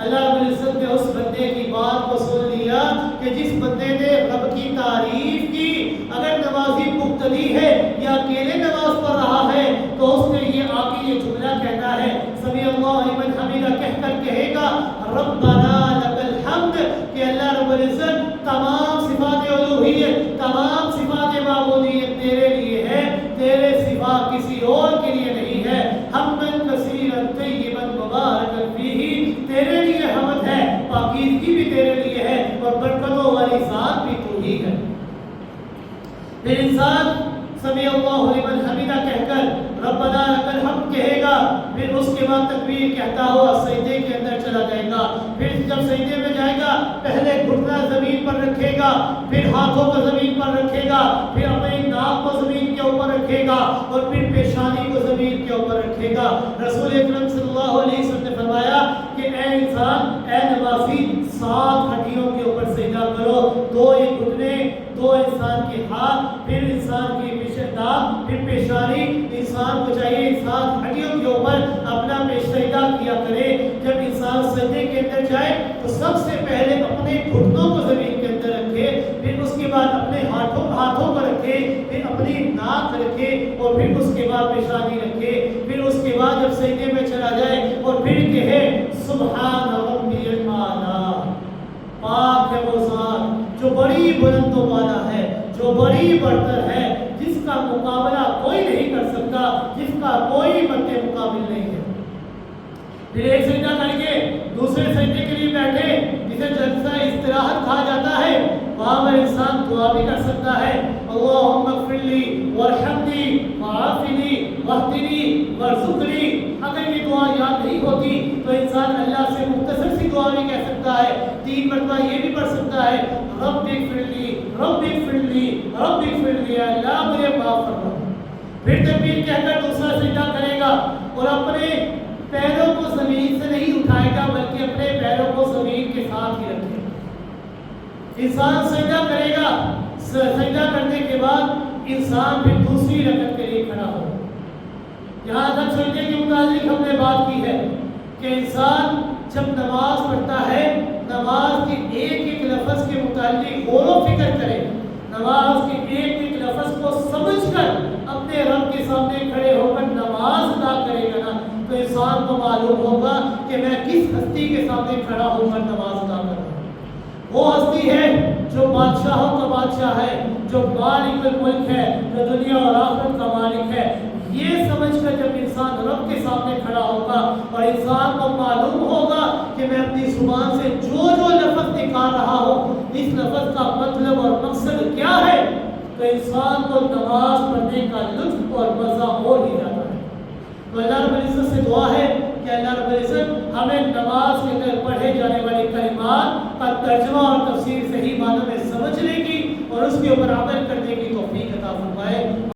اللہ رب العزت نے اس بندے کی بات کو سن لیا کہ جس بندے نے رب کی تعریف کی. اگر نمازی مقتدی ہے یا اکیلے نماز پڑھ رہا ہے تو اس نے یہ آ کے یہ جملہ کہتا ہے سمیع اللہ لمن حمدہ کہہ کر کہے گا ربنا لک الحمد، کہ اللہ رب العزت تمام صفات الوہیت، تمام صفات معبودیت تیرے لیے ہے، تیرے سوا کسی اور کے لیے نہیں ہے. حمدن کثیرا طیبا مبارکا فیہ، تیرے لیے حمد ہے، پاکیزگی بھی تیرے لیے ہے اور برکتوں والی ذات بھی تو ہی ہے. پھر انسان سمیع اللہ لمن حمدہ کہہ کر ربنا لک الحمد کہے گا، پھر اس کے بعد تکبیر کہتا ہوا سجدے کے اندر چلا جائے گا. پھر جب سجدے میں جائے گا پہلے گھٹنا زمین پر رکھے گا، پھر ہاتھوں کو زمین پر رکھے گا، پھر اپنی ناک کو زمین کے اوپر رکھے گا اور پھر پیشانی کو زمین کے اوپر رکھے گا. رسول اکرم صلی اللہ علیہ وسلم نے فرمایا کہ اے انسان، اے نمازی، 7 ہڈیوں کے اوپر سجدہ کرو. 2 گھٹنے، 2 انسان کے ہاتھ، پھر انسان کی پیشانی، پھر پیشانی انسان کو چاہیے انسان ہڈیوں کے اوپر اپنا پیش سجدہ کیا کرے. جب انسان سجدے کے اندر جائے تو سب سے پہلے اپنے گھٹنوں کو زمین کے اندر رکھے, پھر اس کے بعد اپنے ہاتھوں کو رکھے, پھر اپنی ناک رکھے, اور پھر اس کے بعد پیشانی رکھے. پھر اس کے بعد جب سجدے میں چلا جائے اور پھر کہے سبحان ربی الاعلی, پاک ہے وہ ذات جو بڑی بلند و بالا ہے, جو بڑی برتر ہے, جس کا مقابلہ کوئی نہیں کر سکتا, جس کا کوئی مد مقابل نہیں ہے. پھر ایک سجدہ کر کے دوسرے سجدے کے لیے بیٹھے, جسے جلسہ استراحت کہا جاتا ہے. وہاں پر انسان دعا بھی کر سکتا ہے, اللہم اغفر لی وارحمنی وعافنی واہدنی وارزقنی. اگر یہ دعا یاد نہیں ہوتی تو انسان اللہ سے مختصر سی دعا بھی کہہ سکتا ہے, 3 مرتبہ یہ بھی پڑھ سکتا ہے رب اغفر لی رب اغفر لی رب اغفر لی, اللہ مجھے معاف فرما. پھر تکبیر کہہ کر دوسرا سجدہ کرے گا اور اپنے پیروں کو زمین سے نہیں اٹھائے گا بلکہ اپنے پیروں کو زمین کے ساتھ ہی رکھے گا. انسان سجدہ کرے گا, سجدہ کرنے کے بعد انسان پھر دوسری رکعت کے لیے کھڑا ہو. یہاں تک سجدے کے متعلق ہم نے بات کی ہے کہ انسان جب نماز پڑھتا ہے نماز کے ایک ایک لفظ کے متعلق غور و فکر کرے, نماز کے ایک ایک لفظ کو سمجھ کر اپنے رب کے سامنے کھڑے ہو کر نماز ادا کرے گا نا, تو انسان کو معلوم ہوگا کہ میں کس ہستی کے سامنے کھڑا ہو کر نماز ادا کر رہا ہوں. وہ ہستی ہے جو بادشاہوں کا بادشاہ ہے, جو مالک الملک ہے, جو دنیا اور آخرت کا مالک ہے. یہ سمجھ کر جب انسان رب کے سامنے کھڑا ہوگا اور انسان کو معلوم ہوگا کہ میں اپنی زبان سے جو لفظ نکال رہا ہوں اس لفظ کا مطلب اور مقصد کیا ہے, تو انسان کو نماز پڑھنے کا لطف اور مزہ اور ہی جاتا ہے. تو اللہ رب العزت سے دعا ہے کہ اللہ رب العزت ہمیں نماز کے اندر پڑھے جانے والے کلمات کا ترجمہ اور تفسیر صحیح معنوں میں سمجھنے کی اور اس کے اوپر عمل کرنے کی توفیق عطا فرمائے.